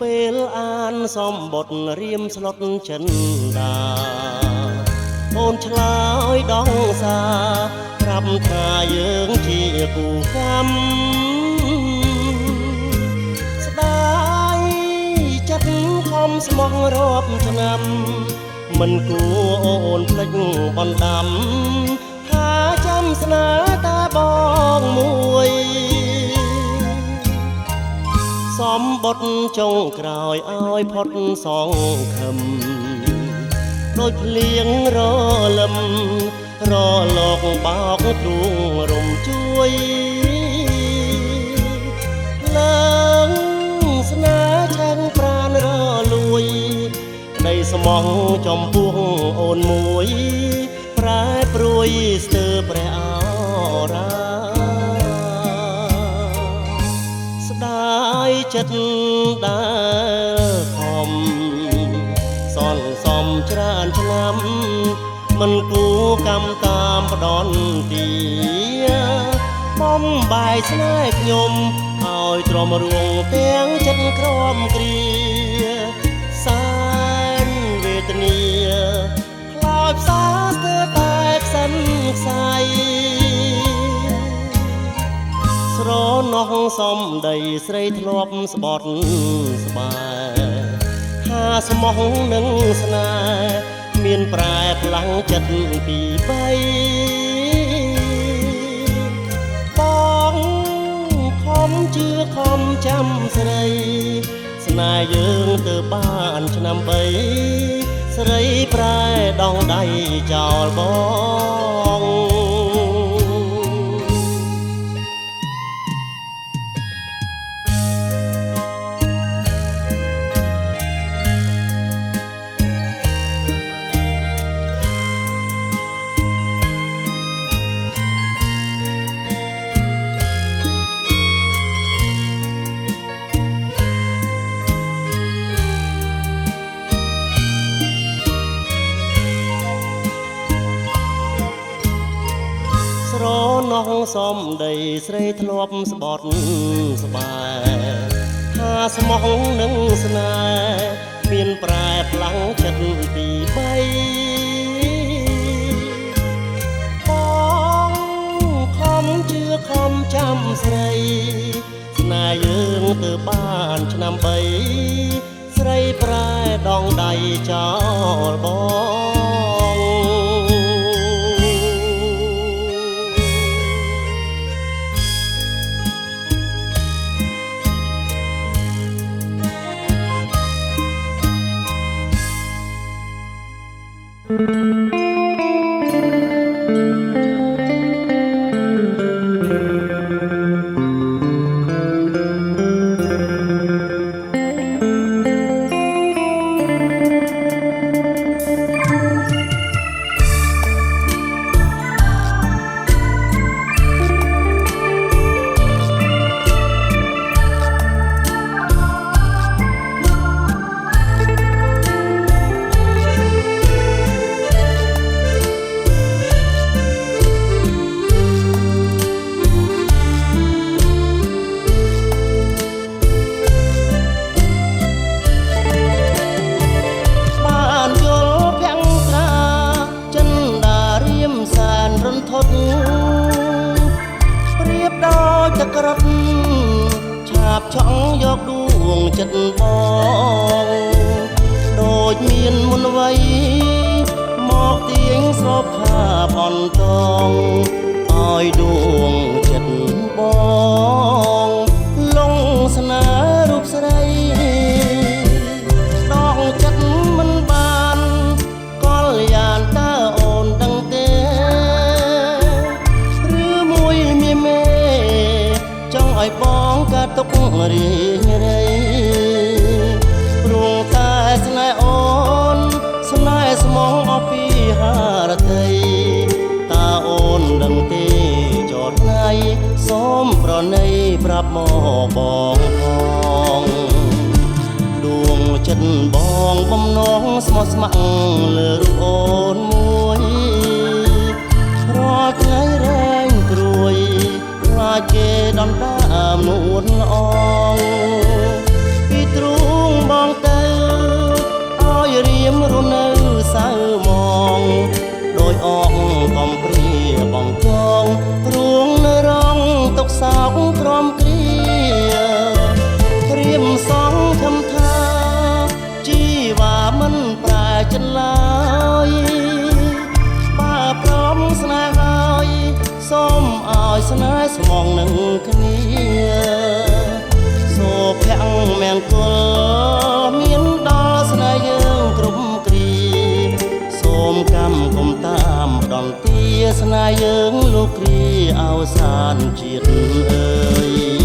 ពេលអានសំបុត្ររៀមស្លុតចិនដាអូនឆ្លើយដងសាប្រាប់ថាយើងជាគូកម្មស្ដាយចិត្តខំស្មោះរាប់ឆ្នាំមិនគួរអូនភ្លេចបណ្ដាំថាចាំស្នេហ៍តាបងមួយសំបុត្រចុងក្រោយឲ្យផុតសងខឹមដូចភ្លៀងរលឹមរលកបោកទ្រូងរំជួយឡើងស្នេហ៍ឆាំងប្រានរលួយក្តីស្មោះចំពោះអូនមួយប្រែព្រួយស្ទើរព្រះអរាស្ដាយចិត្តដែលខំសន្សំច្រើនឆ្នាំមិនគួរកម្មតាមផ្ដន់ទាបំបាយស្នេហ៍ខ្ញុំឲ្យទ្រាំរួងទាំងចិត្តក្រំគ្រាសែនវេទនាខ្លោចផ្សាស្ទើរតែខ្សិនខ្សៃស្រណោះសំដីស្រីធ្លាប់ស្បត់ស្បែថាស្មោះនឹងស្នេហ៍មានប្រែផ្លាំងចិត្តពីបីបងខំជឿខំចាំស្រីស្នេហ៍យើងទៅបានឆ្នាំ3ស្រីប្រែដងដៃចោលបងស្រណោះសំដីស្រីធ្លាប់ស្បត់ស្បែថាស្មោះនឹងស្នេហ៍មានប្រែផ្លាំងចិត្តពីបីបងខំជឿខំចាំស្រីស្នេហ៍យើងទៅបានឆ្នាំ3ស្រីប្រែដងដៃចោលបងប្រៀបដោយទឹកក្រត់ឆាបឆក់យកដួងចិត្តបងដូចមានមុនវ័យមកទាញស្របខាបអន្តងឲ្យដួងចិត្តបងលងស្នេហ៍រូបស្រីដងចិត្តមិនបានកលយានតើអូនដឹងទេឲ្យបងកាទុករីរីព្រោះតែស្នេហ៍អូនស្នេហ៍ស្មងអពីហារតីតាអូនដឹងទេចតណៃសូមប្រណីប្រាប់មកបងផងដួងចិត្តបងបំណងស្មោះស្ម័គ្រលើរូបអូនមួយរាល់ថ្ងៃរែងព្រួយខ្លាចគេដណ្ដើមនួនល្អងពីទ្រូង មរស់នៅសៅមងដោយអងកំព្រាបងកងរួងនៅរងទុកសោកក្រំគ្រាព្រាមសងខំថាជីវ៉ាមិនប្រែចិត្តឡើយបើព្រមស្នេហ៍ហើយសូមឲ្យស្នេហ៍ស្មងនឹងគ្នាសូភ័ក្រមង្គលមានដល់ស្នេហ៍យើងគ្រប់គ្រាសូមកម្មគុំតាមដន្ទាស្នេហ៍យើងលោកគ្រាអវសានជាតិអើយ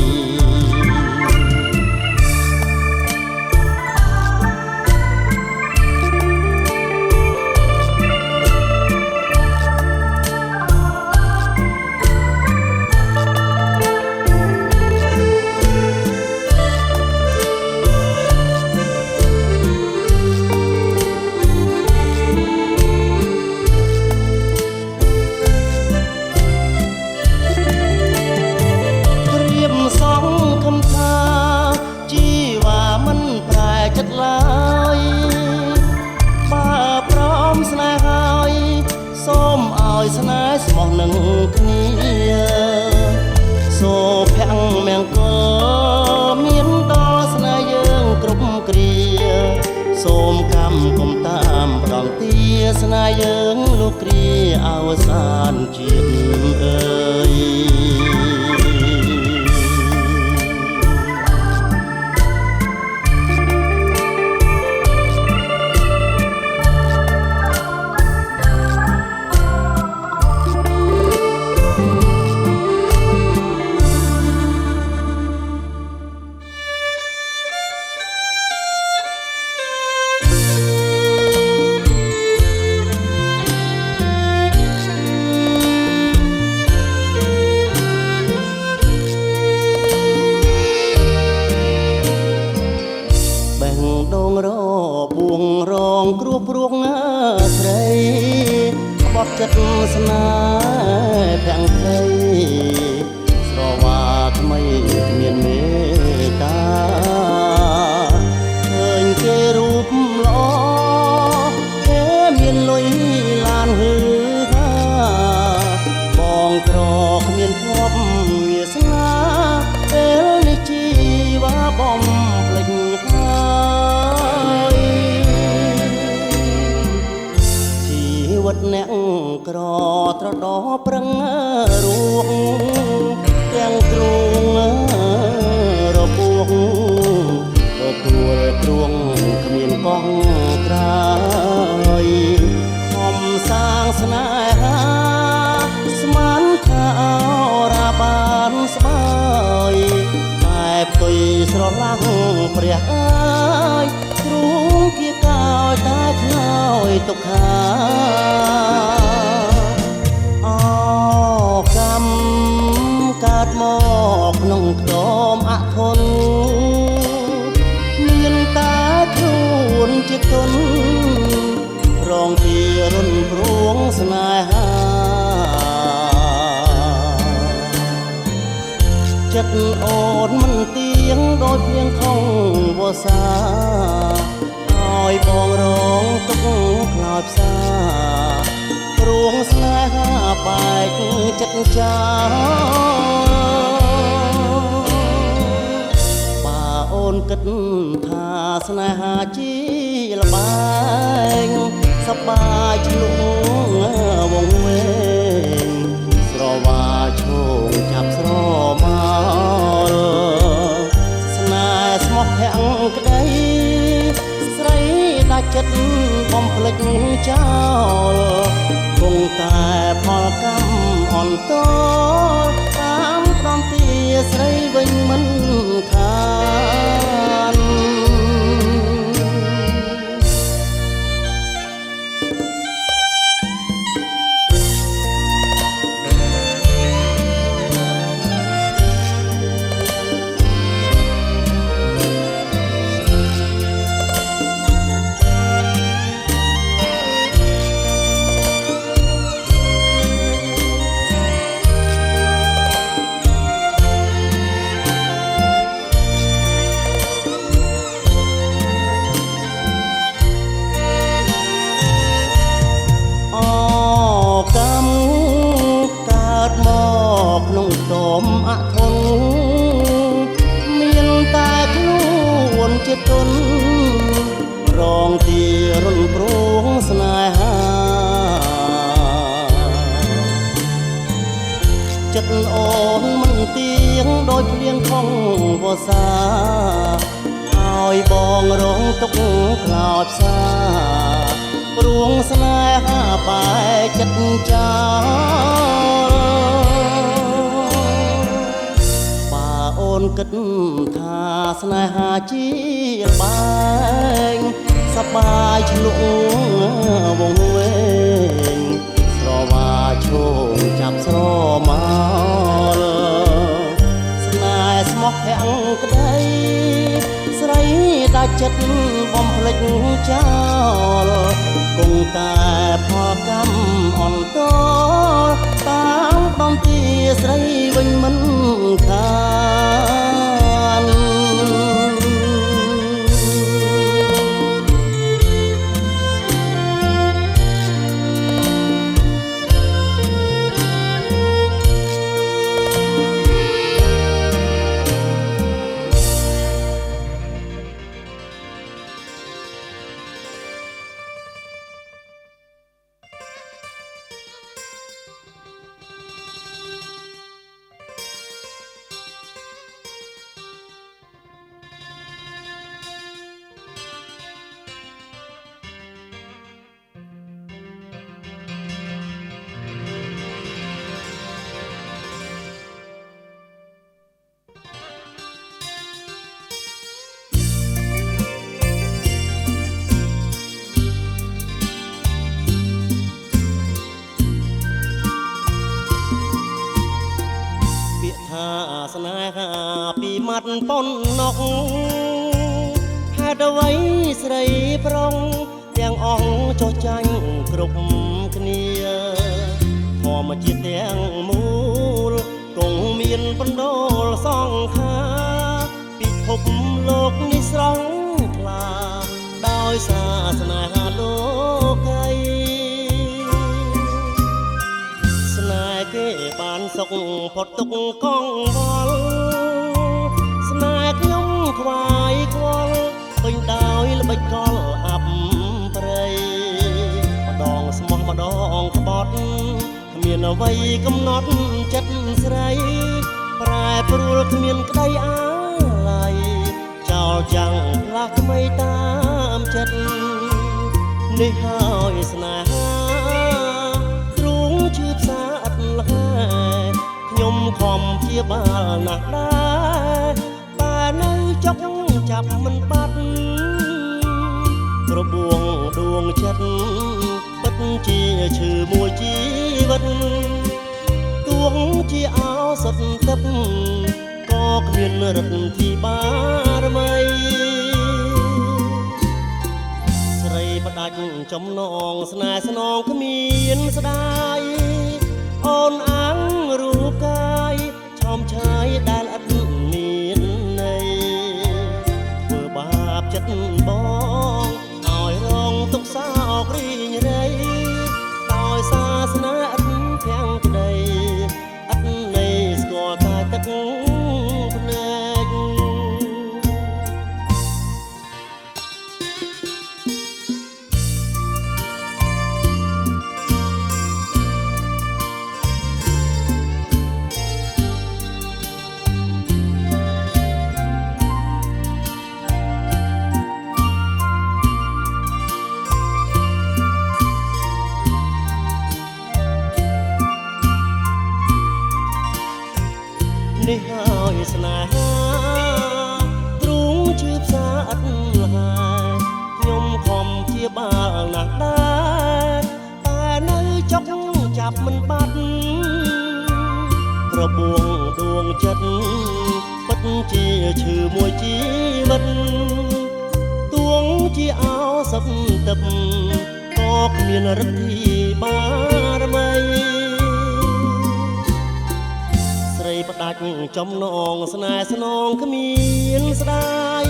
សូមឲ្យស្នេហ៍ស្មោះនឹងគ្នាសូភ័ក្រមង្គលមានដល់ស្នេហ៍យើងគ្រប់គ្រាសូមកម្មគុំតាមដងទាស្នេហ៍យើងលោកគ្រាអវសានជាតិអើយគ្រប់រួងស្រីបត់ចិត្តស្នេហ៍ភាំងភ័យស្រវាថ្មីមានមេត្តាឃើញគេរូបល្អគេមានលុយឡានហឺហាបងក្រគ្មានភពវាសនាពេលនេះជីវ៉ាបំភ្លេចអ្នកក្រត្រដោប្រឹងរួងទាំងទ្រូងរបួងទទួលទ្រួងគ្មានកងក្រោយខំសាងស្នេហាស្មានថាអរាបានស្បើយតែផ្ទុយស្រឡះព្រះអើយទ្រូងគៀកោយតែខ្នើយទុកខាកើតមកក្នុងខ្ទមអធនមានតែខ្លួនជាទុនរងទីរុនព្រួងស្នេហាចិត្តអូនមិនទៀងដោយភ្លៀងខំវស្សាឲ្យបងរងទុកខ្លោចផ្សាព្រួងស្នេហាបែកចិត្តចាបើអូនគិតថាស្នេហាជាលបែងសប្បាយឆ្លងវងវែងស្រវាឈោងចាប់ស្រមោលស្នេហ៍ស្មោះភាំងក្តីស្រីដាច់ចិត្តបំភ្លេចចោលគង់តែផលកម្មអន្តរតាមព្រមទាស្រីវិញមិនខាន គ ដូចភ្លៀងខំវស្សាឲ្យបងរងទុកខ្លោចផ្សាព្រួងស្នេហាបែកចិត្តចោលបើអូនគិតថាស្នេហាជាបែងសប្បាយឆ្លុះវងវែងស្រវាឈោងចាប់ស្រមោលស្នេហ៍ស្មោះភក្តីស្រីដាច់ចិត្តបំភ្លេចចោលគង់តែផលកម្មអន្តរតាមដំទីស្រីវិញមិនខានស្នេហាពីមាត់ប៉ុនណុកហេតុអ្វីស្រីប្រុងទាំងអស់ចុះចាញ់គ្រប់គ្នាធម្មជាតិទាំងមូលគង់មានបណ្ដូលសង្ខាពិភពលោកនេះស្រស់ថ្លាដោយសារស្នេហាលោកីស្នេហ៍គេបានសុខផុតទុកកង្វល់ស្នេហ៍ខ្ញុំខ្វាយខ្វល់ពេញដោយល្បិចកលអាប់ព្រៃម្ដងស្មោះម្ដងក្បត់គ្មានអ្វីកំណត់ចិត្តស្រីប្រែប្រួលគ្មានក្តីអាឡ័យចោលចាំងផ្លាស់ថ្មីតាមចិត្តនេះហើយស្នេហាទ្រូងឈឺផ្សាអត់លះខ្ញុំខំជាបាលណាស់ដែរតែនៅចុកចាប់មិនបាត់ក្របួងដួងចិត្តពិតជាឈឺមួយជីវិតទួងជាអោសតទឹកក៏គ្មានរដ្ឋាភិបាលថ្មីស្រីផ្ដាច់ចំណងស្នេហ៍ស្នងគ្មានស្ដាយអូនអាំងរូបកាយឆោមឆាយដែលឥតមានន័យធ្វើបាបចិត្តបងឲ្យរងទុក្ខសោករីងរៃដោយសារស្នេហ៍ឥតភាំងក្តីឥតន័យស្គាល់តែទឹកភ្នែកនេះហើយស្នេហាទ្រូងឈឺផ្សាអត់លះខ្ញុំខំជាបាលណាស់ដែរតែនៅចុកចាប់មិនបាត់ក្របួងដួងចិត្តពិតជាឈឺមួយជីវិតទួងជាអោសតទឹកក៏គ្មានរដ្ឋាភិបាលថ្មីស្រីផ្ដាច់ចំណងស្នេហ៍ស្នងគ្មានស្ដាយ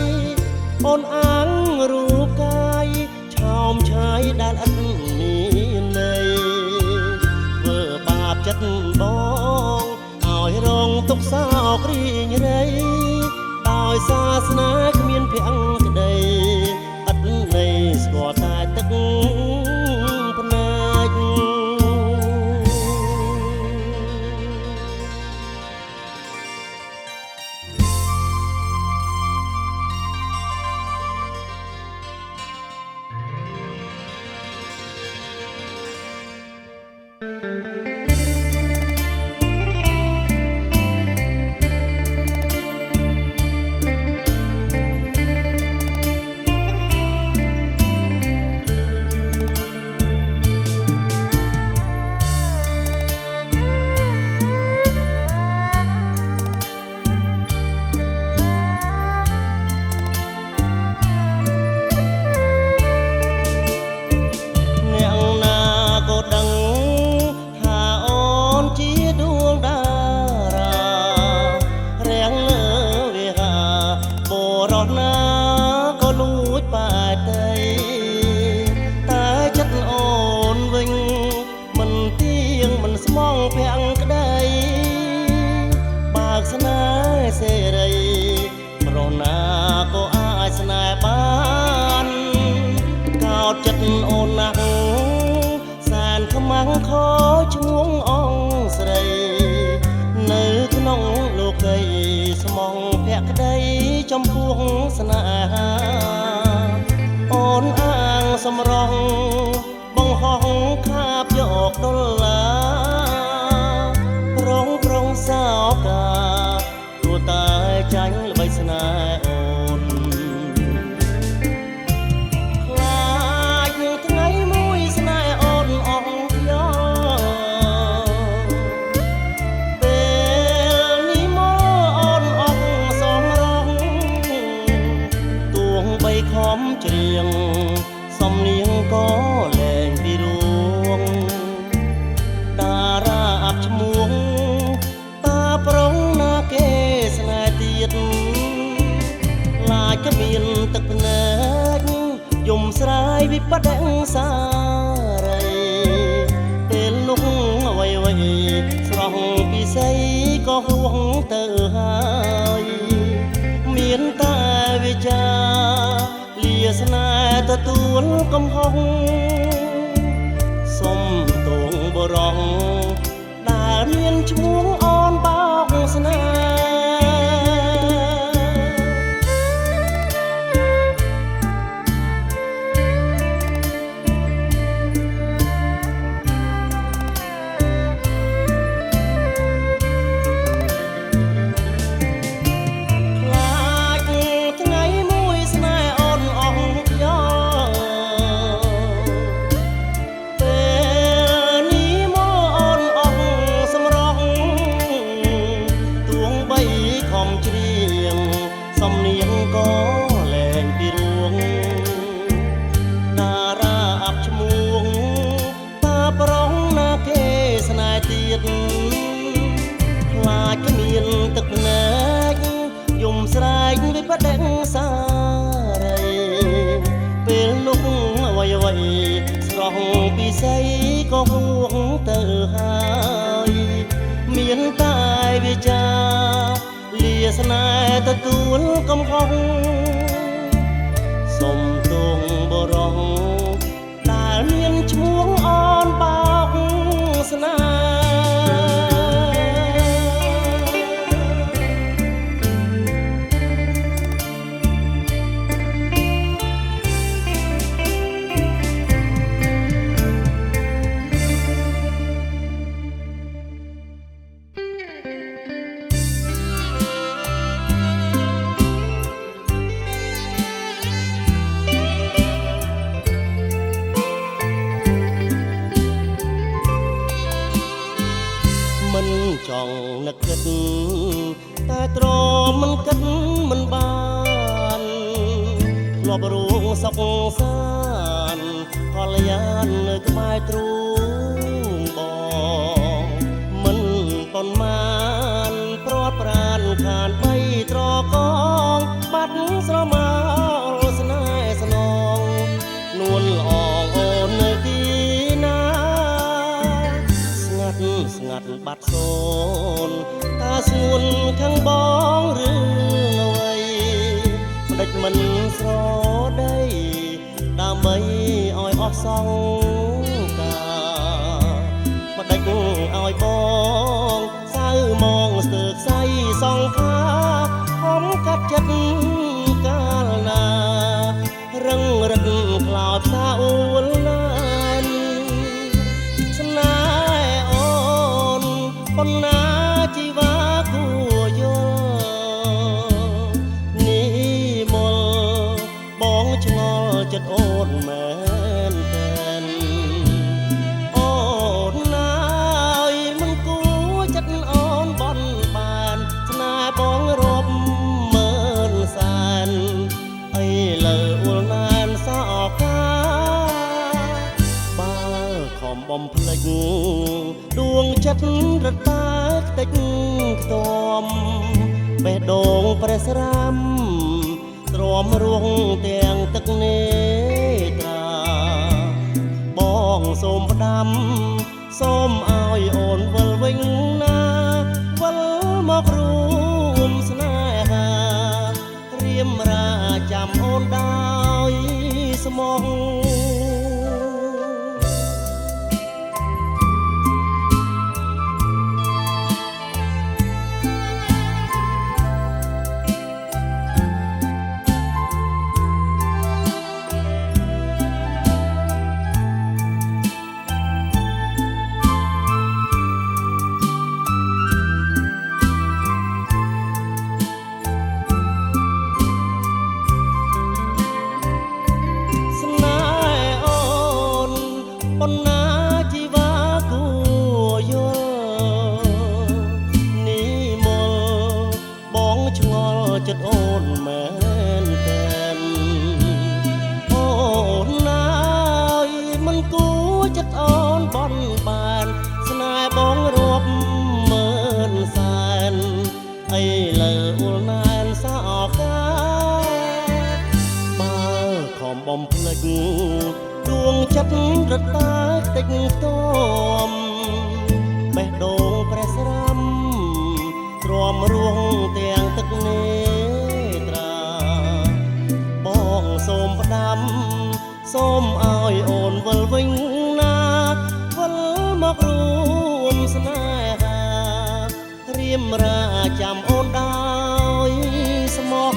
អូនអាំងរូបកាយឆោមឆាយដែលឥតមានន័យធ្វើបាបចិត្តបងឲ្យរងទុក្ខសោករីងរៃដោយសារស្នេហ៍គ្មានភាំងក្តីឥតន័យស្គាល់តែទឹកភ្នែក ចិត្តអូនណាស់សានខ្មាំងខឈ្មោះអងស្រីនៅក្នុងលោកីស្មងភក្តីចំពោះស្នេហាអូនអាងសម្រងបង្ហោះខាបយកដុល្លារប្រងសោកាព្រោះតែចាញ់ល្បិចស្នេហ៍អូនខ្លាចថ្ងៃមួយស្នេហ៍អូនអស់យោពេលនេះមកអូនអស់សំរងទួងបីខំច្រៀងសំនៀងក៏លែងពីរួងតារាអាប់ឈ្មោះតាប្រុងណាគេស្នេហ៍ទៀតឡាយក៏មានទឹកភ្នែកយំស្រាយវិបត្តិសារីពេលនោះអ្វីស្រស់ពិសីក៏ហួងទៅហើយមានតែវិចាលាស្នេហ៍ទទួលកំហុសសុំទងបរងដែលមានឈ្មោះអូនបោកស្នេហ៍សំនៀងក៏លែងពីរួងតារាអាប់ឈ្មោះតាប្រុងណាគេស្នេហ៍ទៀតខ្លាចគ្មានទឹកភ្នែកយំស្រែកវិបត្តិសារីពេលនោះអ្វីស្រស់ពិសីក៏ហួងទៅហើយមានតែវាចាលាស្នេហ៍ទទួលកំហុសសុំទងបរងដែលមានឈ្មោះអូនបោកស្នេហ៍មិនចង់នឹកគិតតែទ្រាំមិនគិតមិនបានធ្លាប់រួងសោកសានកល្យាននៅក្បែរទ្រូងបងមិនប៉ុន្មានព្រាត់ប្រានខានបីត្រកងបាត់ស្រមោលស្នេហ៍ស្នងនួនល្អអូននៅទីណាស្ងាត់បាត់សូនតាស្ងួនខាងបងឬអ្វីមិនដេចមិនស្រដីដើម្បីឲ្យអស់សង្ការមិនដេចឲ្យបងសៅមងស្ទើរខ្សៃសងខាហំកាត់ចិត្តកាលណារឹងរឹកខ្លោចផ្សាអួលណានស្នេហ៍អូនប៉ុណ្ណាជីវាគួរយល់នេះមលបងឆ្ងល់ចិត្តអូនមែនតែនអូនណាយមិនគួរចិត្តអូនបន់បានស្នេហ៍បងរាប់ម៉ឺនសែនអីលើអួលណានសោកាបើខំបំភ្លេចដួងចិត្តរតាខ្ទេចខ្ទាំបេះដូងព្រះស្រាំទ្រាំរួងទាំងទឹកនេត្រាបងសូមផ្ដាំសូមឲ្យអូនវិលវិញណាវិលមករួមស្នេហារៀមរាចាំអូនដោយស្មោះ ប៉ុណ្ណាជីវាគួរយល់នេះមកបងឆ្ងល់ចិត្តអូនមែនតែនអូនណាយមិនគួរចិត្តអូនបន់បានស្នេហ៍បងរាប់ម៉ឺនសែនអីលើអ៊ុលណែនសោកាបើខំបំភ្លេចដួងចិត្តរត់តាតិចតមបេះដូងព្រះស្រាំទ្រាំរួងទាំងទឹកនេត្រាបងសូមផ្ដាំសូមឲ្យអូនវិលវិញណាវិលមករួមស្នេហារៀមរាចាំអូនដោយស្មោះ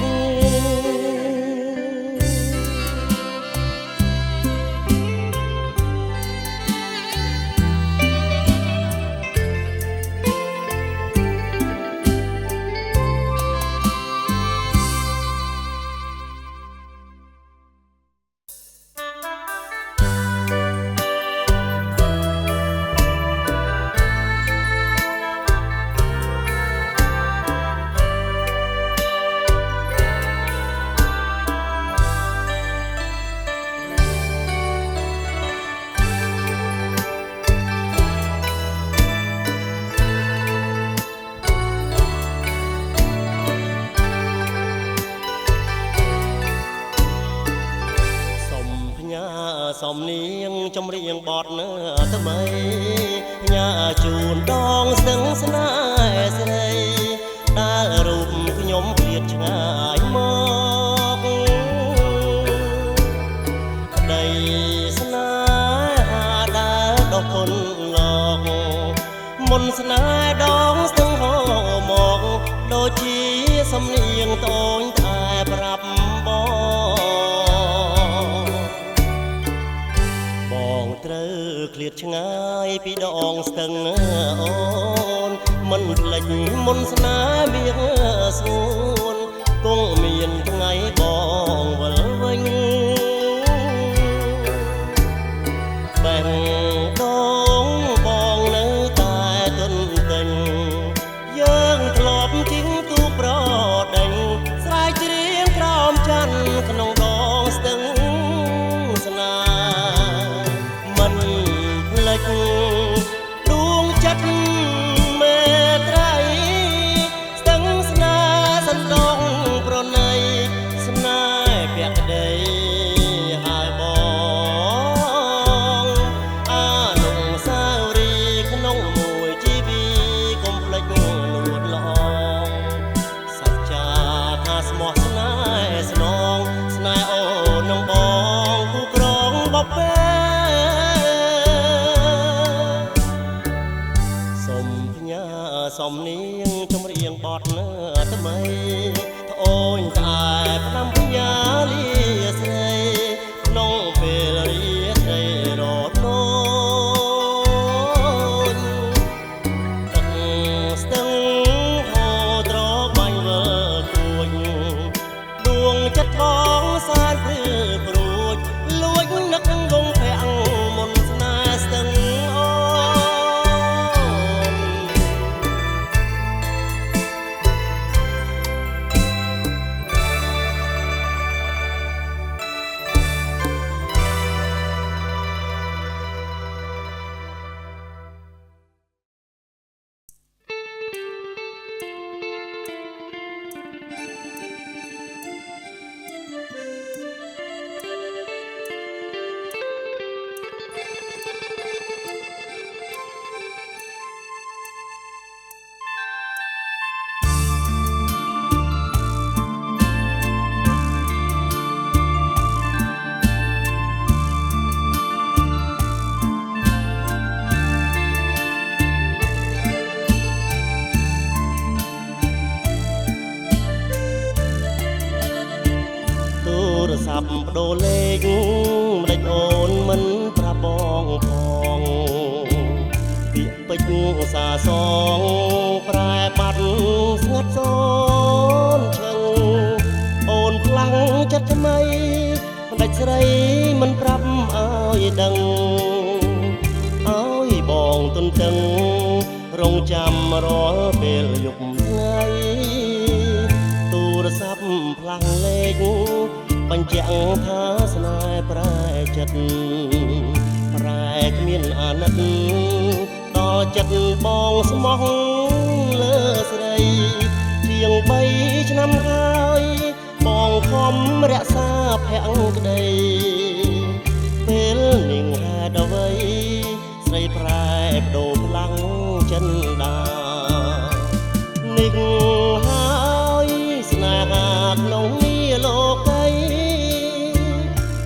សំនៀងចម្រៀងបទនៅថ្មីផ្ញើជូនដងស្ទឹងស្នេហ៍ស្រីដើររូបខ្ញុំឃ្លាតឆ្ងាយមកក្តីស្នេហាដើរដកគុណលោកមុនស្នេហ៍ដងស្ទឹងហូរមកដូចជាសំនៀងតូចតែប្រាប់បងត្រូវឃ្លាតឆ្ងាយពីដងស្ទឹងអូនមិនភ្លេចមុនស្នេហ៍វាស្ងួនគង់មានថ្ងៃបងវិលវិញបែងដងបងនៅតែទន់ទិញយើងធ្លាប់ជីងទូប្រដេញស្រែកច្រៀងក្រោមច័ន្ទក្នុងដងស្ទឹងស្នេហ៍ដួងចិត្តមេត្រីស្ទឹងស្នេហ៍សន្លងប្រណីស្នេហ៍ភក្តីហើយបងអានុស្សាវរីយ៍ក្នុងមួយជីវីកុំភ្លេចលួតល្អសច្ចាថាស្មោះស្នេហ៍ស្នងស្នេហ៍អូននឹងបងគូក្រងបបេសំនៀងចម្រៀងបទនៅថ្មីត្អូញត្អែផ្ដាំភញាលាស្រីក្នុងពេលរាត្រីរត់នោចទឹកស្ទឹងហូរត្របាញ់វិលគួចដួងចិត្តបងសានព្រឺព្រួចលួចនឹកវងភ័ក្រមុនស្នេហ៍ស្ទឹងស័ព្ទបដូរលេខម្ដេចអូនមិនប្រាប់បងផងពាក្យពេចន៍សាសងប្រែបាត់ស្ងាត់សូនឈឹងអូនខ្លាំងចិត្តថ្មីម្ដេចស្រីមិនប្រាប់ឲ្យដឹង រងចាំរាល់ពេលយប់ថ្ងៃទូរស័ព្ទផ្លាំងលេខបញ្ជាក់ថាស្នេហ៍ប្រែចិត្តប្រែគ្មានអាណិតដល់ចិត្តបងស្មោះលើស្រីជាង3ឆ្នាំហើយបងខំរក្សាភក្តីពេលនឹងហេតុអ្វីស្រីប្រែបដូរខ្លាំងចិនដានេះហើយស្នេហាក្នុងនេះលោកី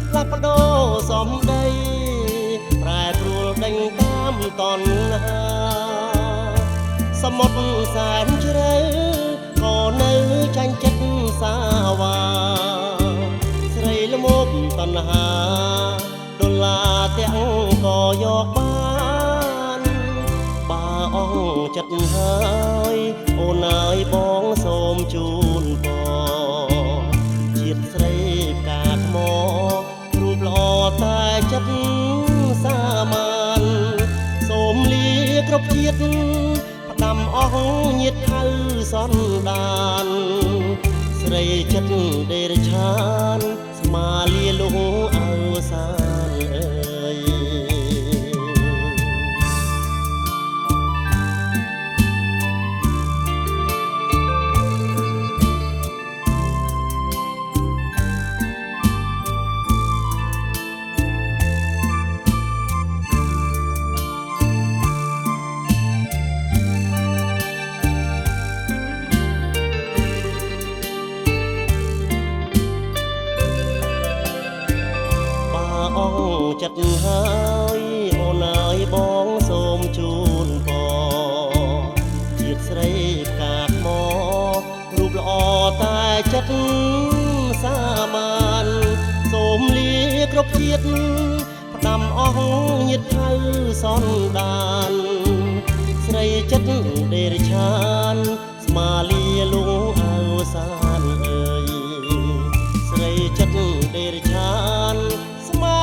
ផ្លាស់ប្ដូរសំដីប្រែប្រួលដេញតាមតណ្ហាសមុទ្រសែនជ្រៅក៏នៅចាញ់ចិត្តសាវាស្រីល្មុកតណ្ហាដុល្លារទាំងក៏យកបានបើអស់ចិត្តហើយអូនអើយបងសូមជូនពរជាតិស្រីផ្កាថ្មរូបល្អតែចិត្តសាមញ្ញសូមលាគ្រប់ជាតិផ្ដាំអស់ញាតថៅសន្តានស្រីចិត្តដេរឆានស្មាលាលុះអើសានអើយចិត្តហើយអូនអើយបងសូមជូនពរជាតិស្រីផ្កាថ្មរូបល្អតែចិត្តសាមញ្ញសូមលាគ្រប់ជាតិផ្ដាំអស់ញាតថៅសន្តានស្រីចិត្តដេរឆានស្មាលាលុងអើសានអើយស្រីចិត្តដេរឆានស្មា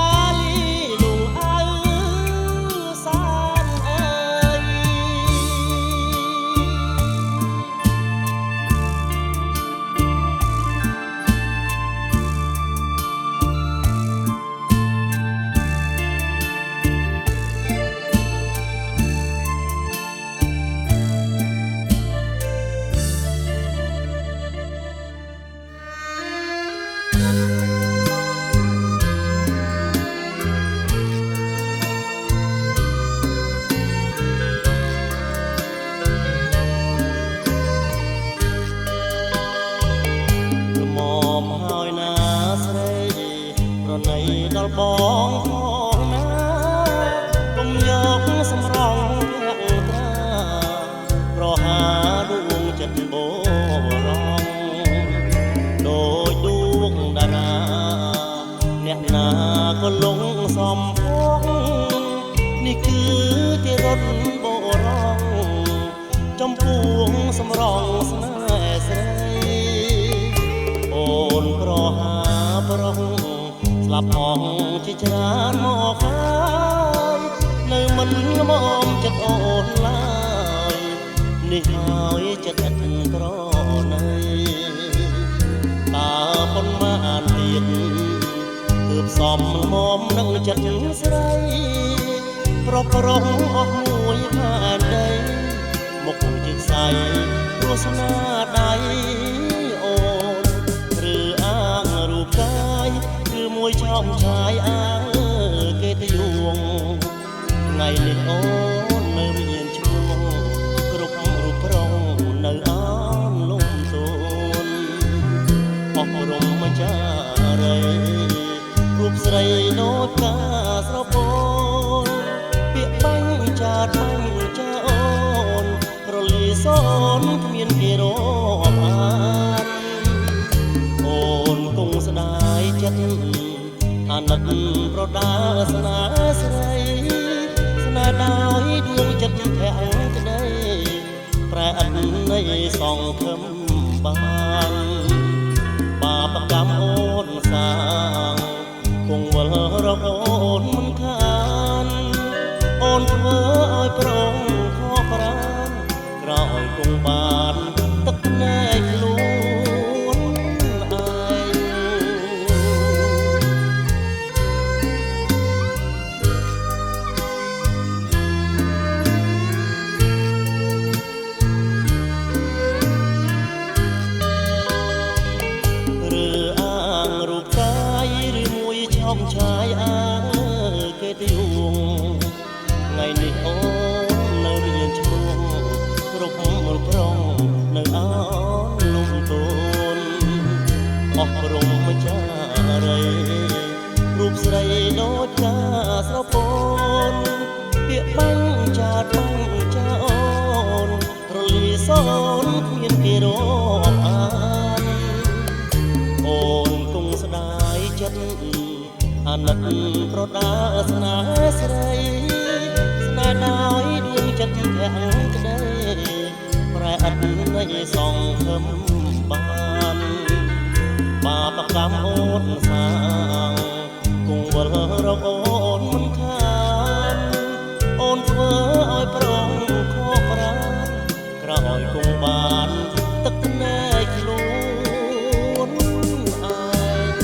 ដល់បងផងណាកុំយកសម្រងភក្ត្រាប្រហាដួងចិត្តបរងដូចដួងតារាអ្នកណាក៏លងសំភងនេះគឺទីរត់បរងចំពោះសម្រងស្នេហ៍ស្រីអូនប្រហាប្រងស្លាប់អងជាច្រើនមកហើយនៅមិនល្មមចិត្តអូនឡើយនេះហើយចិត្តឥតក្រណីតើប៉ុន្មានទៀតទើបសមល្មមនឹងចិត្តស្រីប្រប្រងអស់មួយផែនដីមុខជើងស្អីព្រោះស្នាដៃអូនឬអាងរូបកាយមួយឆោមឆាយអាគេទៅយងថ្ងៃនេះអូននៅមានឈ្មោះគ្រប់រូបប្រងនៅអនលំទោនអស់រំម្ចារីរូបស្រីដូចកាស្រពោនពាក្យបាញ់ចាតបាញ់ចាអូនរលីសូនគ្មានគេរាប់អានអូនគង់ស្ដាយចិត្តអាណិតប្រដាស្នេហ៍ស្រីស្នេហ៍ដោយដួងចិត្តភក្តីប្រែអត់នៃសងខឹមបានបាបកម្មអូនសាងគង់វិលរកអូនមិនខានអូនធ្វើឲ្យប្រងខកប្រា ក្រោយគង់បានទឹកភ្នែកខ្លួនឯងឬអាងរូបកាយឬមួយឆោមឆាយអាងគេទីវងថ្ងៃនេះអូននៅរៀនឈ្មោះគ្រប់មលក្រុងនៅអនលំទោនអស់ព្រមម្ចារីរូបស្រីដូចកាស្រពោនពាក្យបាញ់ចាតបាញ់ចាអូនរលីសូនគ្មានគេរាប់អានអូនគង់ស្ដាយចិត្តអាណិតប្រដាស្នេហ៍ស្រីស្នេហ៍ដោយដួងចិត្តធាក់ក្ដីប្រែឥតនៃសងខឹមបានបាបកម្មអូនសាងគង់វិលរកអូនមិនខានអូនធ្វើឲ្យប្រងខកប្រាណក្រោយគង់បានទឹកភ្នែកខ្លួនឯង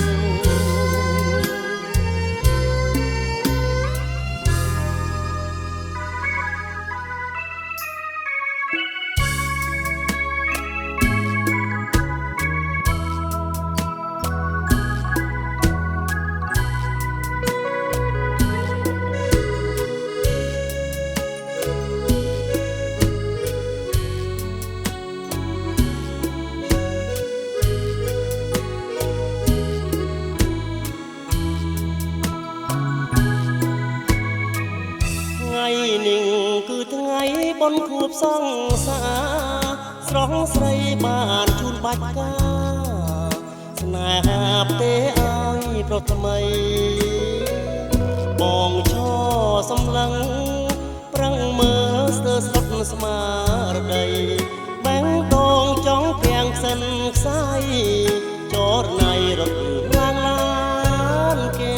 ថ្ងៃនេះគឺថ្ងៃបុណ្យខួបសង្សារស្រស់ស្រីបានជូនបាច់កាស្នេហាផ្ទេឲ្យប្រថ្មីបងឈរសំឡឹងប្រឹងមើលស្ទើរស្លុតស្មារតីបែងដងចង់ពាំងសិនខ្សែចរណៃរត់ឡានឡានគេ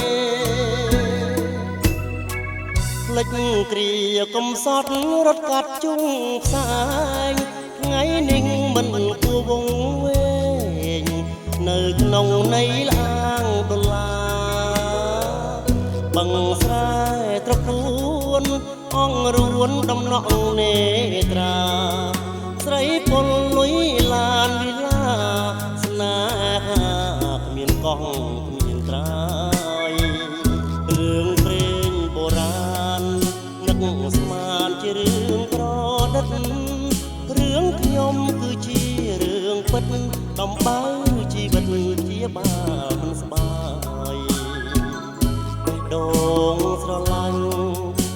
ភ្លេចគ្រាកំសត់រត់កាត់ជុងផ្សែងថ្ងៃនេះមិនគួរវងវែងនៅក្នុងនៃឡាងដុល្លារបឹងស្រែត្រកួនអងរួនដំណក់នេត្រាស្រីពលលុយឡានវិឡាស្នេហាគ្មានកោះគ្មានត្រាយរឿងព្រេងបុរាណនឹកស្មានជារឿងប្រឌិតរឿងខ្ញុំគឺជារឿងពិតដំបៅជីវិតជាបាមិនស្បាយដងស្រឡាញ់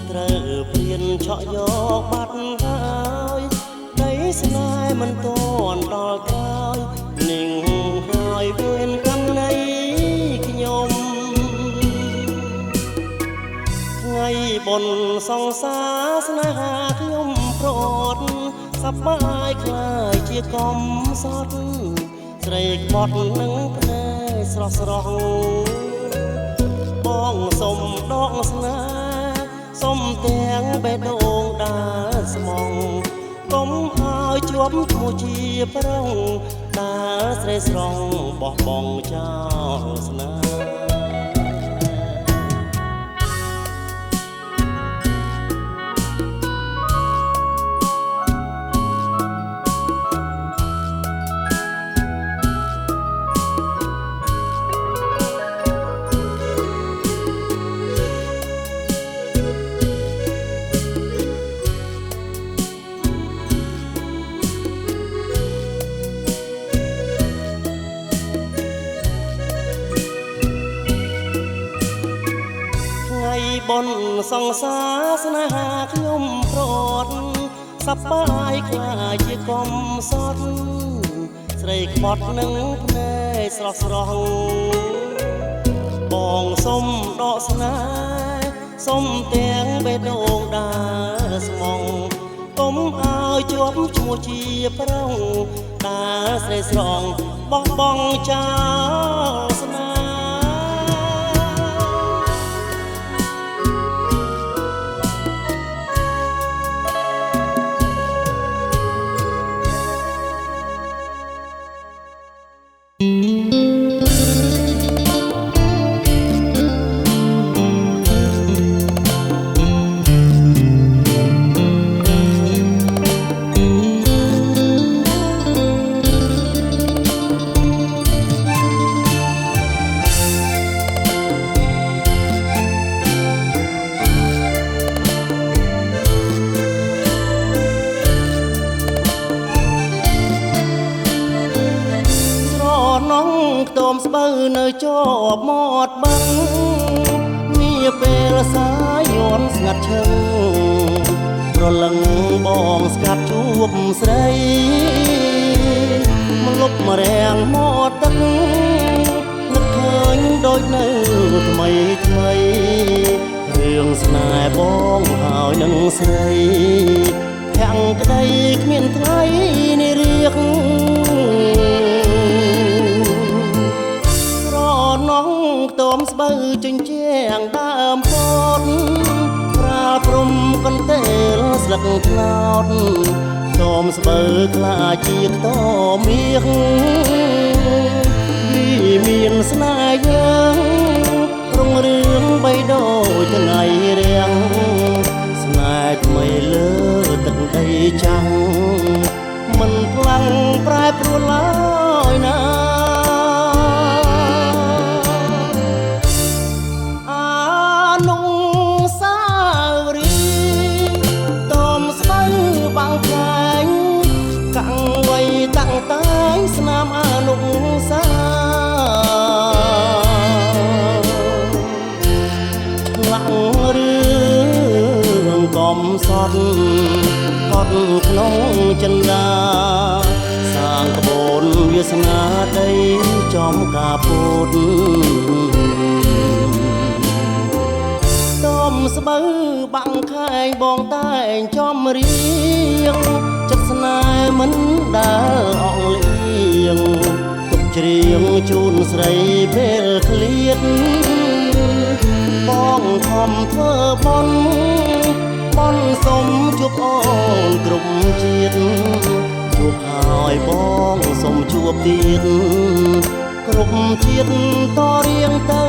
ត្រូវព្រៀនឆក់យកបាត់ហើយដីស្នេហ៍មិនតន់ដល់ក្រោយនឹងហើយវេនកម្មនៃខ្ញុំថ្ងៃបុណ្យសង្សារស្នេហាខ្ញុំប្រត់សប្បាយខ្លាយជាកំសត់ស្រីក្បត់នឹងភ្នែកស្រស់ស្រស់បងសុំដកស្នេហ៍សុំទាំងបេះដូងដើរស្មងកុំឲ្យជាប់ឈ្មោះជាប្រុងដើរស្រីស្រងបោះបង់ចោលស្នេហ៍បុណ្យសង្សារស្នេហាខ្ញុំប្រត់សប្បាយខ្លាយជាកំសត់ស្រីក្បត់នឹងភ្នែកស្រស់ស្រស់បងសុំដកស្នេហ៍សុំទាំងបេះដូងដើរស្មងកុំឲ្យជាប់ឈ្មោះជាប្រុងដើរស្រីស្រងបោះបង់ចោលស្នេហ៍ នៅជាប់មាត់បឹងនាពេលសាយយន់ស្ងាត់ឈឹងប្រលឹងបងស្កាត់ជួបស្រីមកលុបមករាំងមាត់ទឹកនឹកឃើញដូចនៅថ្មីថ្មីរឿងស្នេហ៍បងហើយនឹងស្រីខាំងក្តីគ្មានថ្ងៃនេះរៀកស្រណងខ្ទមស្បូវជញ្ជាំងដើមពោតប្រាព្រំកន្ទេលស្លឹកត្នោតខ្ទមស្បូវខ្លាជាខ្ទមមាសវាមានស្នេហ៍យើងរុងរឿងបីដូចថ្ងៃរៀងស្នេហ៍ថ្មីលើទឹកដីចាំងមិនផ្លាំងប្រែប្រួលឡើយណាអានុសាវរីយ៍តមស្បូវបាំងខ្លាញ់កាំងໄວតាំងតាយស្នាមអានុសាកំសត់កត់ក្នុងចិន្តាសាងក្បូនវាសនាដីចំការពុតតំស្បូវបាំងខែងបងតែងចំរៀងចិត្តស្នេហ៍មិនដែលអងលៀងទុកច្រៀងជូនស្រីពេលឃ្លាតបងខំធ្វើបន់បន់សុំជួបអូនគ្រប់ជាតិជួបហើយបងសុំជួបទៀតគ្រប់ជាតិតរៀងទៅ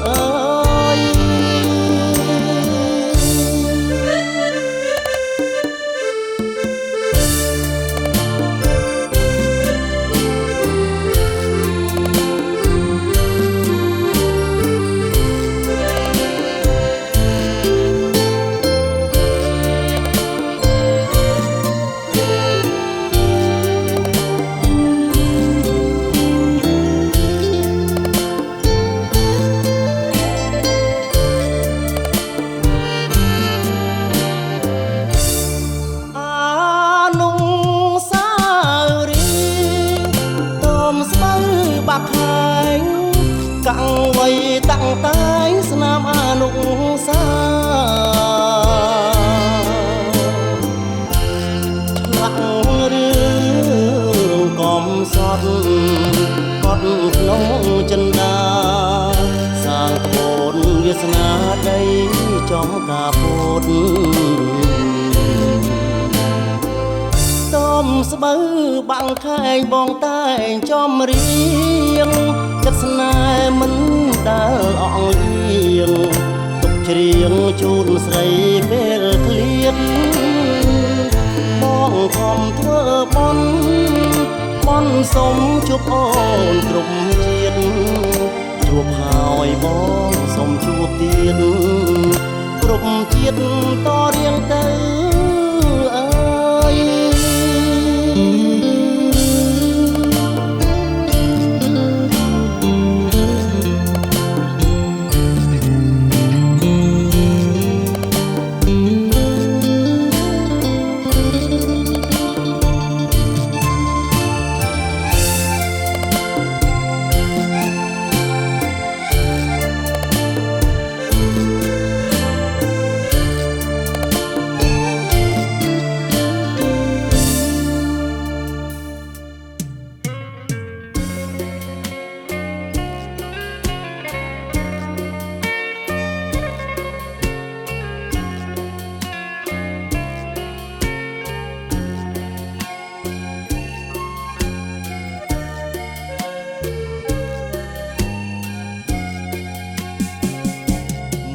អើយកាំងໄວតាំងតាយស្នាមអានុសាឆ្លាក់រឿងកំសត់កត់ក្នុងចិន្តាសាងក្បូនវាសនាដីចំការពុតតំស្បូវបាំងខែងបងតែងចំរៀងចិត្តស្នេហ៍មិនដែលអងលៀងទុកច្រៀងជូនស្រីពេលឃ្លាតបងខំធ្វើបន់បន់សុំជួបអូនគ្រប់ជាតិជួបហើយបងសុំជួបទៀតគ្រប់ជាតិតរៀងទៅអើយ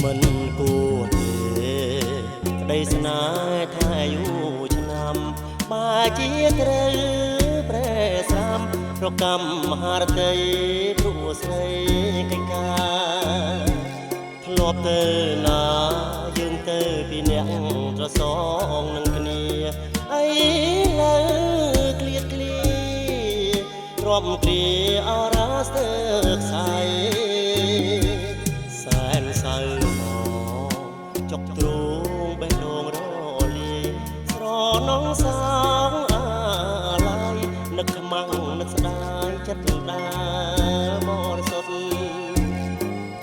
មិនគួរទេក្តីស្នេហ៍ថាយូរឆ្នាំបើជាត្រូវប្រែស្រាំប្រកម្មមហារតីព្រោះស្រីកិច្ចការធ្លាប់ទៅណាយើងទៅពីអ្នកត្រសងនឹងគ្នាអីលើឃ្លាតឃ្លារា មគ្រាអរស្ទើរខ្សែសែនសៅចុកទ្រូងបេះដូងរលាយស្រនងសងអាឡាយនឹកខ្មាំងនឹកស្ដាយចិត្តដាបរិសុទ្ធ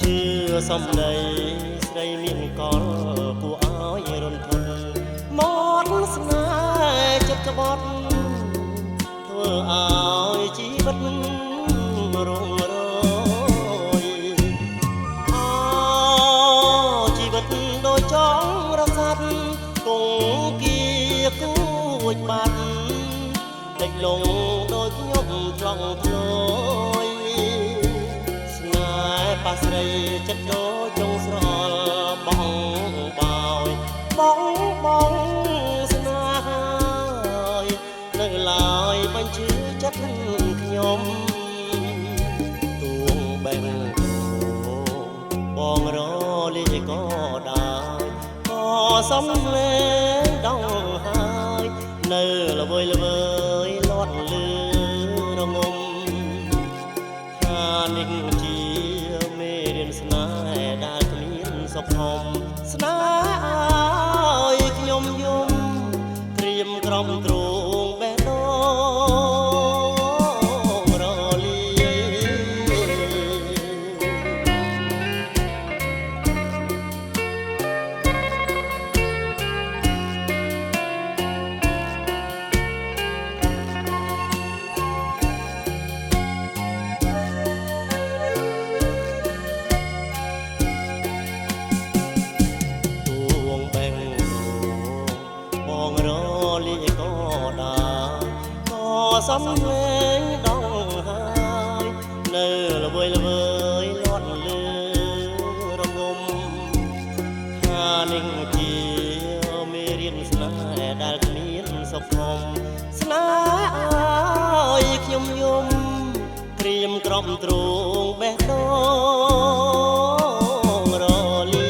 ជឿសំដីស្រីមានកលគួរឲ្យរន្ធត់មកស្នេហ៍ចិត្តក្បត់ធ្វើឲ្យជីវិតរងរយជីវិតដូចចង់រសាត់គង់គៀគួចបាត់ដេកលងដូចខ្ញុំឆ្លងផ្លយស្នេហ៍ប៉ះស្រីចិត្តដូចចងស្រលបងបោយបងស្នេហានៅឡើយបញ្ជឿចិត្តខ្ញុំទួងបែងបងរលាយក៏ដែរក៏សំលេងដងហើយនៅល្វើយល្វើយលាត់លឺរងំថានេះជាមេរៀនស្នេហ៍ដែលគ្មានសុខធំស្នេហ៍ឲ្យខ្ញុំយំត្រៀមក្រំទ្រូងបេះដូងរលាសំលេងដងហើយនៅល្វើយល្វើយលាត់លឺរងំថានេះជាមេរៀនស្នេហ៍ដែលគ្មានសុខធំស្នេហ៍ឲ្យខ្ញុំយំត្រៀមក្រំទ្រូងបេះដូងរលា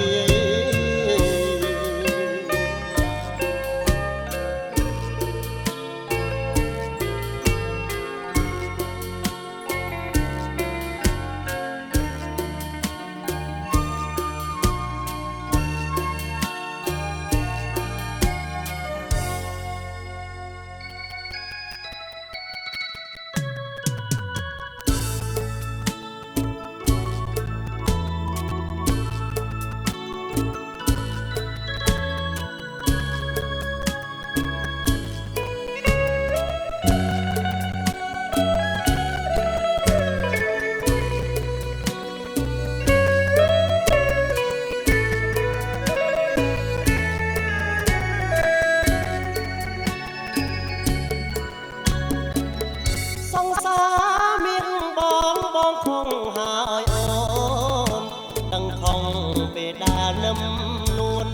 សង្សារមានបងខំហើយអូនដឹងខំពេលដែលនឹមនួន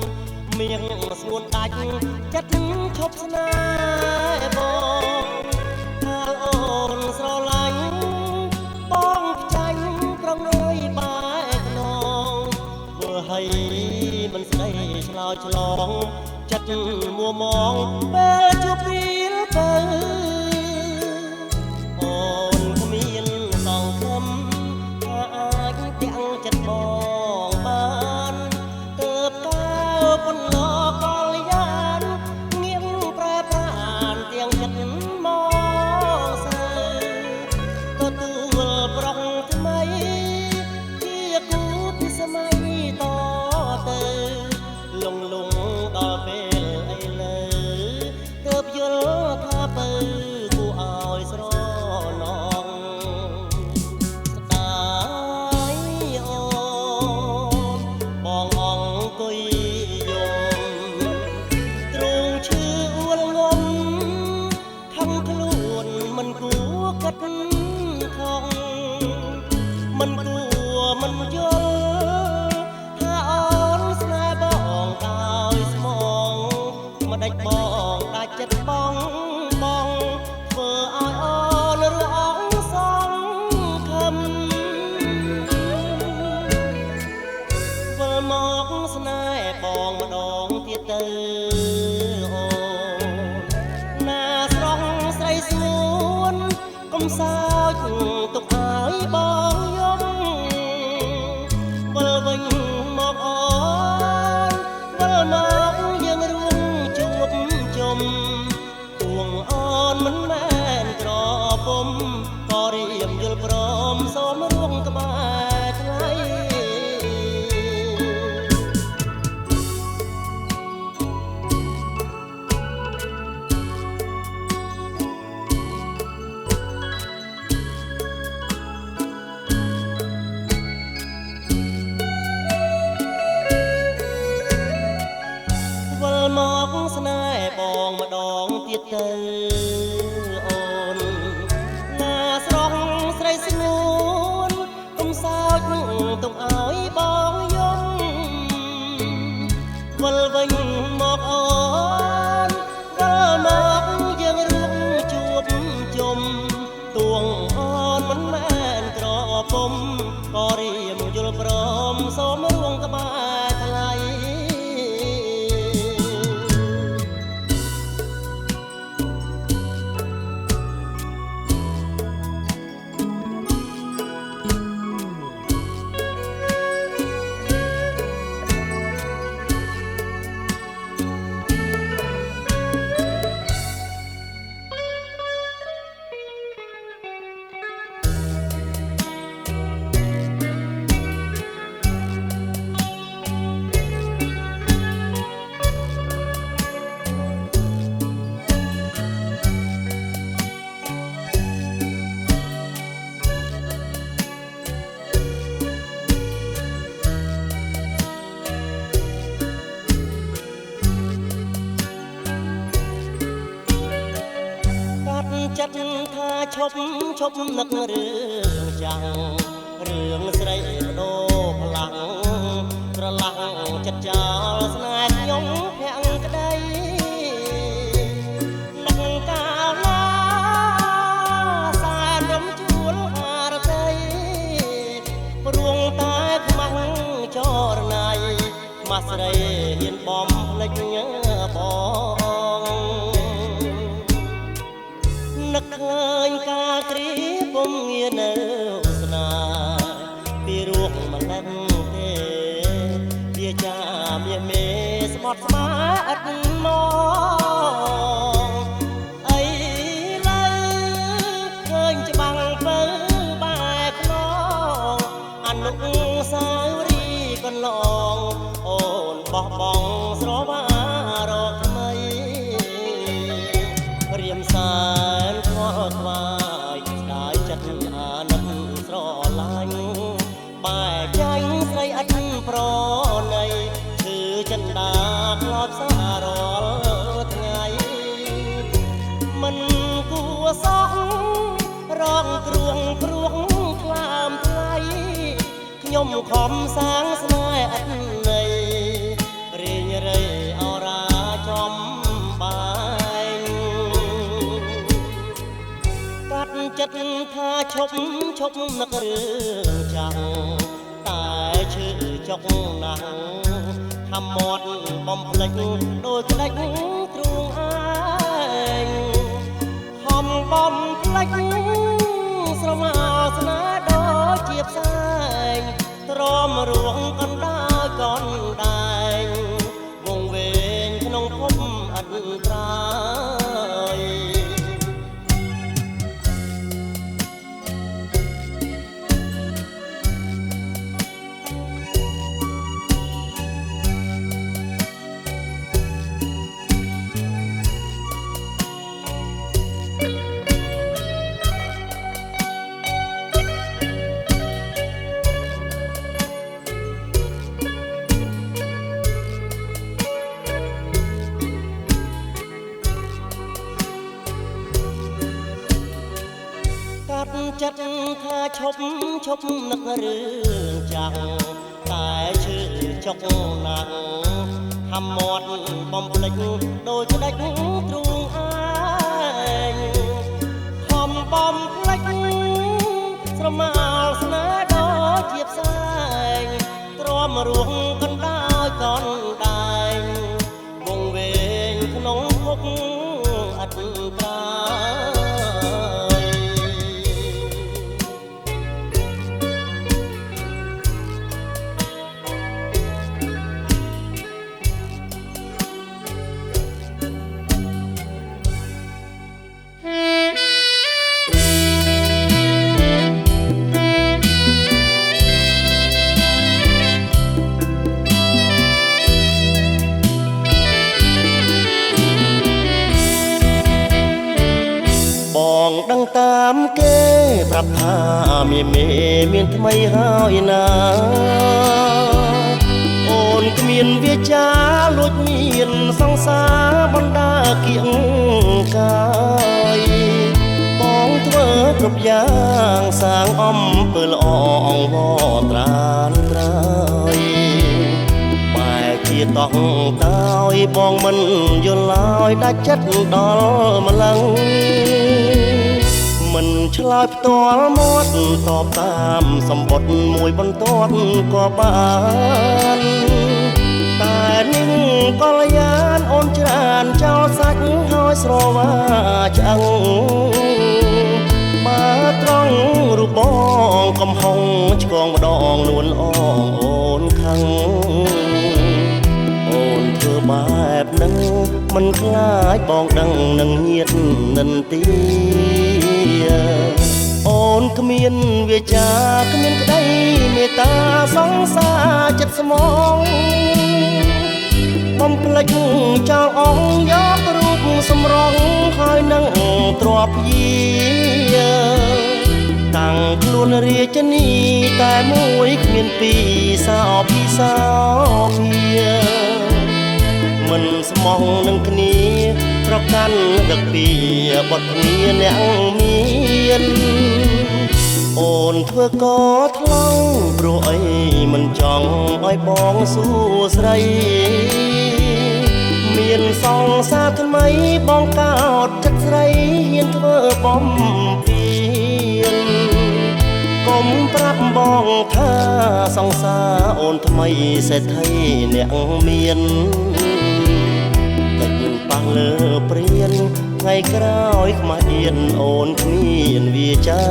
មៀងស្ងួនដាច់ចិត្តឈប់ស្នេហ៍បងថាអូនស្រឡាញ់បងផ្ចាញ់ប្រងរយបែកខ្នងធ្វើឲ្យមិនស្ដីឆ្លោយឆ្លងចិត្តមួមងពេលជួបពេលទៅអូនគ្មានសង្ឃឹមថាអាចទាំងចិត្តបងបានទើបកើប៉ុនលោកលយានងៀមប្រែប្រានទាំងចិត្តមកសើទទួលប្រុងថ្មីជាគូពីសម័យតទៅលងដល់ពេលអីលើទើបយល់ថាបើគួរឲ្យស្រណងស្ដាយអូនបងអង្គុយយំទ្រង់ឈឺអួលងំខំខ្លួនមិនគួរកាត់ខំមិនគួរមិនយល់ថាអូនស្នេហ៍បងដោយស្មងមិនដាច់បងដាច់ចិត្តបងធ្វើឲ្យអូនរអងសងខំវិលមកស្នេហ៍បងម្ដងទៀតទៅអូនណាស្រស់ស្រីស្ងួនកុំសើច ងម្ដងទៀតទៅអូនណាស្រស់ស្រីស្ងួនកុំសោចទុកឲ្យបងយំវិលវិញមកអូនវិលមកយើងរួមជួបជុំទួងអូនមិនមែនក្រពុំក៏រៀមយល់ព្រមសូមរួងក្បែរថ្លៃចិត្តថាឈប់នឹករឿងចាំងរឿងស្រីបដូរផ្លាំងស្រឡះចិត្តចោលស្នេហ៍ខ្ញុំភាំងក្តីនឹកកាលណាសែនរំជួលអារតីព្រួងតែខ្មាំងចរណៃខ្មាស់ស្រីហ៊ានបំភ្លេចបងនឹកឃើញការគ្រាពុំងានៅស្នាពីរួកម្លឹងទេវាចាមាសមេស្បត់ស្មាឥតមកអីឡើយឃើញច្បាំងពើបែកខ្នងអនុសាវរីយ៍កន្លងអូនបោះបង់ស្រវារកថ្មីរៀមសាខ្វាយស្ដាយចិត្តអាណិតស្រឡាញ់បែកចាញ់ស្រីឥតប្រណីគឺចិនដាខ្លោចសាររាល់ថ្ងៃមិនគួរសោះរងគ្រួងព្រួងខ្លាមថ្លៃខ្ញុំខំសាងស្នេហ៍ឥតន័យរៀងរៃអរាចំបាយកាត់ចិត្តថាឈប់នឹករឿងចាំងតែឈឺចុកណាស់ខំមាត់បំភ្លេចដូចក្ដេចទ្រូងឯងខំបំភ្លេចស្រមោស្នេហ៍ដូចជាផ្សែងទ្រាំរួងកណ្ដាលកណ្ដែងវងវែងក្នុងភពអត់ត្រាយចិត្តថាឈប់នឹករឿងចាំងតែឈឺចុកណាស់ខំមាត់បំភ្លេចដូចក្ដេចទ្រូងឯងខំបំភ្លេចស្រមោលស្នេហ៍ដូចជាផ្សែងទ្រាំរួងកណ្ដាលកណ្ដែងវងវែងក្នុងភពអត់ត្រាបងដឹងតាមគេប្រាប់ថាមានថ្មីហើយណាអូនគ្មានវាចាលួចមានសង្សារបណ្ដា គៀងកាយបងធ្វើគ្រប់យ៉ាងសាងអំពើល្អអង្វរត្រានត្រើយបែរជាតោះតើយបងមិនយល់ឡើយដាច់ចិត្តដល់ម្លឹងមិនឆ្លើយផ្ទាល់មាត់តបតាមសម្បត្តិមួយបន្ទាត់ក៏បានតែនឹងកល្យានអូនច្រើនចោលសាច់ហើយស្រវាឆ្អឹងបើត្រង់រូបបងកំហុងឆ្កងម្ដងនួនអងអូនខឹងអូនធ្វើបែបនឹងមិនខ្លាចបងដឹងនឹងញាតនិន្ទាអូនគ្មានវាចាគ្មានក្តីមេត្តាសង្សារចិត្តស្មងបំភ្លេចចោលអងយករូបសម្រងហើយនឹងទ្របយាតាំងខ្លួនរាជនីតែមួយគ្មានពីរសោពីសោភាមិនស្មោះនឹងគ្នាប្រកាន់ដឹកពីបទគ្នាអ្នកមានអូនធ្វើកថ្លង់ព្រោះអីមិនចង់ឲ្យបងសួស្រីមានសង្សារថ្មីបងកោតចិត្តស្រីហ៊ានធ្វើបំពេញកុំប្រាប់បងថាសង្សារអូនថ្មីសេដ្ឋីអ្នកមានប៉ះលើព្រានថ្ងៃក្រោយខ្មាស់អៀនអូនគ្មានវាចា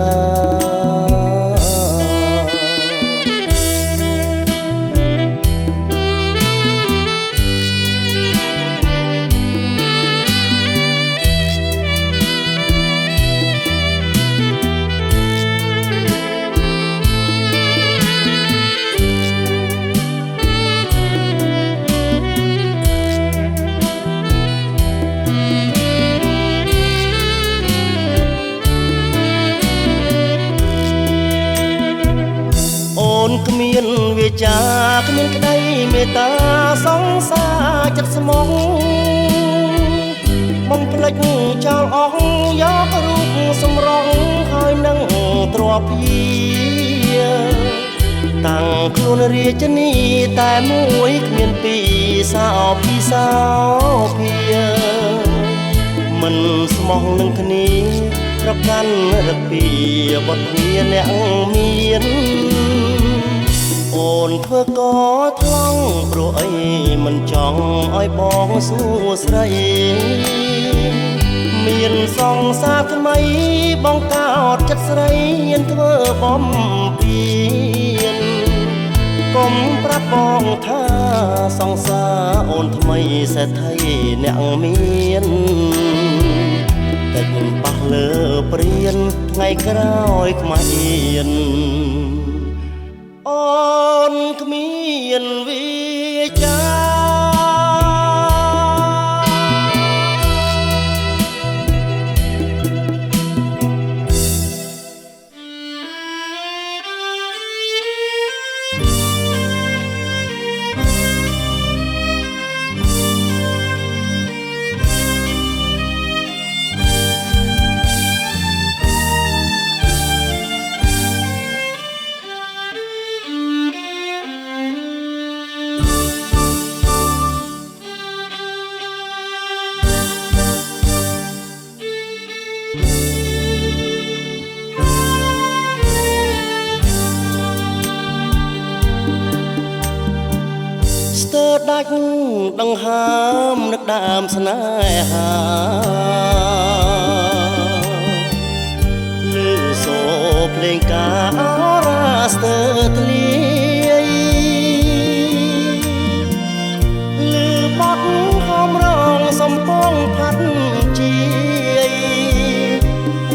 គ្មានវាចាគ្មានក្តីមេត្តាសង្សារចិត្តស្មងបំភ្លេចចោលអស់យករូបសម្រងហើយនឹងទ្របយាតាំងខ្លួនរាជនីតែមួយគ្មានពីរសោពីសោភាមិនស្មោះនឹងគ្នាប្រកាន់រកពីបទគ្នាអ្នកមានអូនធ្វើកថ្លង់ព្រោះអីមិនចង់ឲ្យបងសួស្រីមានសង្សារថ្មីបងកោតចិត្តស្រីហ៊ានធ្វើបំពេញកុំប្រាប់បងថាសង្សារអូនថ្មីសេដ្ឋីអ្នកមានតែប៉ះលើព្រានថ្ងៃក្រោយខ្មាស់អៀនអូនគ្មានវាចាដាច់ដង្ហើមនឹកដើមស្នេហាលឺសូរភ្លេងការអរ៉ាស្ទើធ្លាយលឺបទហមរងសំពងផាត់ជាយ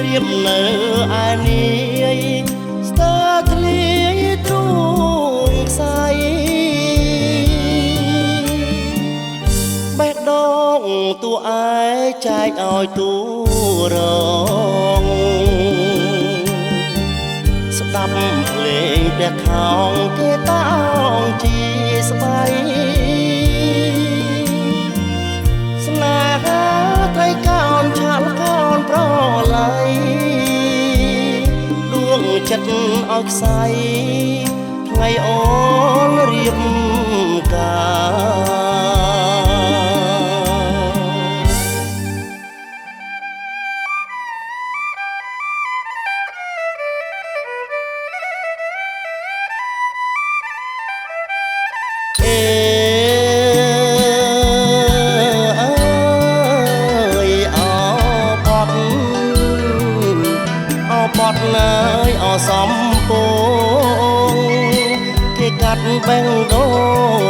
រៀបនៅឯនាយស្ទើធ្លាយទ្រូងខ្សែបេះដូងតួឯចែកឲ្យតួរងស្ដាប់ភ្លេងព្រះខោងគេតោងជាស្បៃស្នេហា ឲ្យខ្សែថ្ងៃអូនរៀបការបត់ណាយអសំពងគេកាត់បេងដូ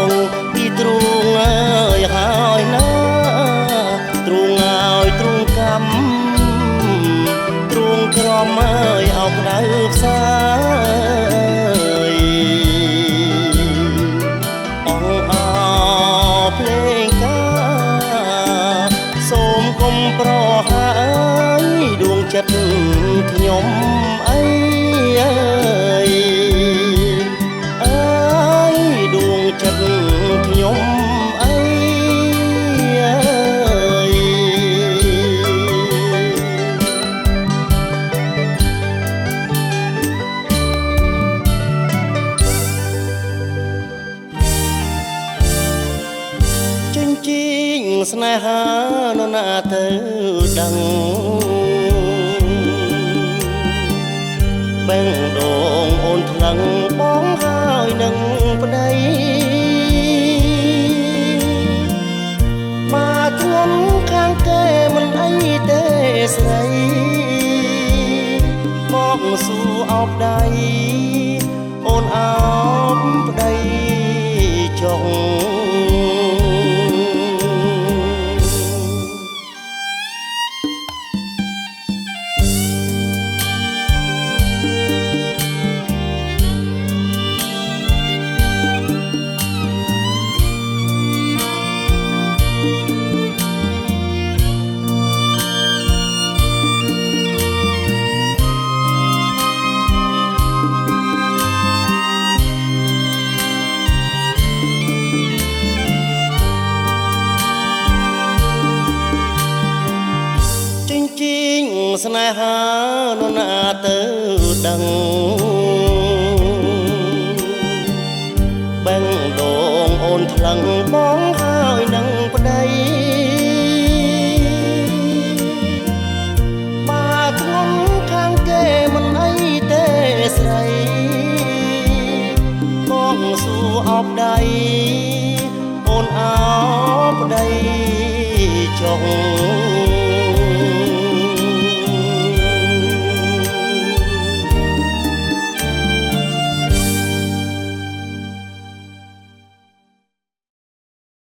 ងពីទ្រូងអើយហើយណាទ្រូងហើយទ្រូងកំទ្រូងក្រមអើយអោក្ដៅផ្សាយអងអោភ្លេងការសូមកុំប្រហើយដួងចិត្តខ្ញុំអើយអើយដួងចិត្តខ្ញុំអើយចិញ្ចៀងស្នេហានរណាទៅដឹងបេងដូងអូនថ្លឹងបងហើយនឹងប្តីមកធ្ងន់ខាងគេមិនអីទេស្រីបងសួរអោបដៃអូនអោបប្តីចុងស្នេហានរណាទៅដឹងបេងដូងអូនថ្លឹងបង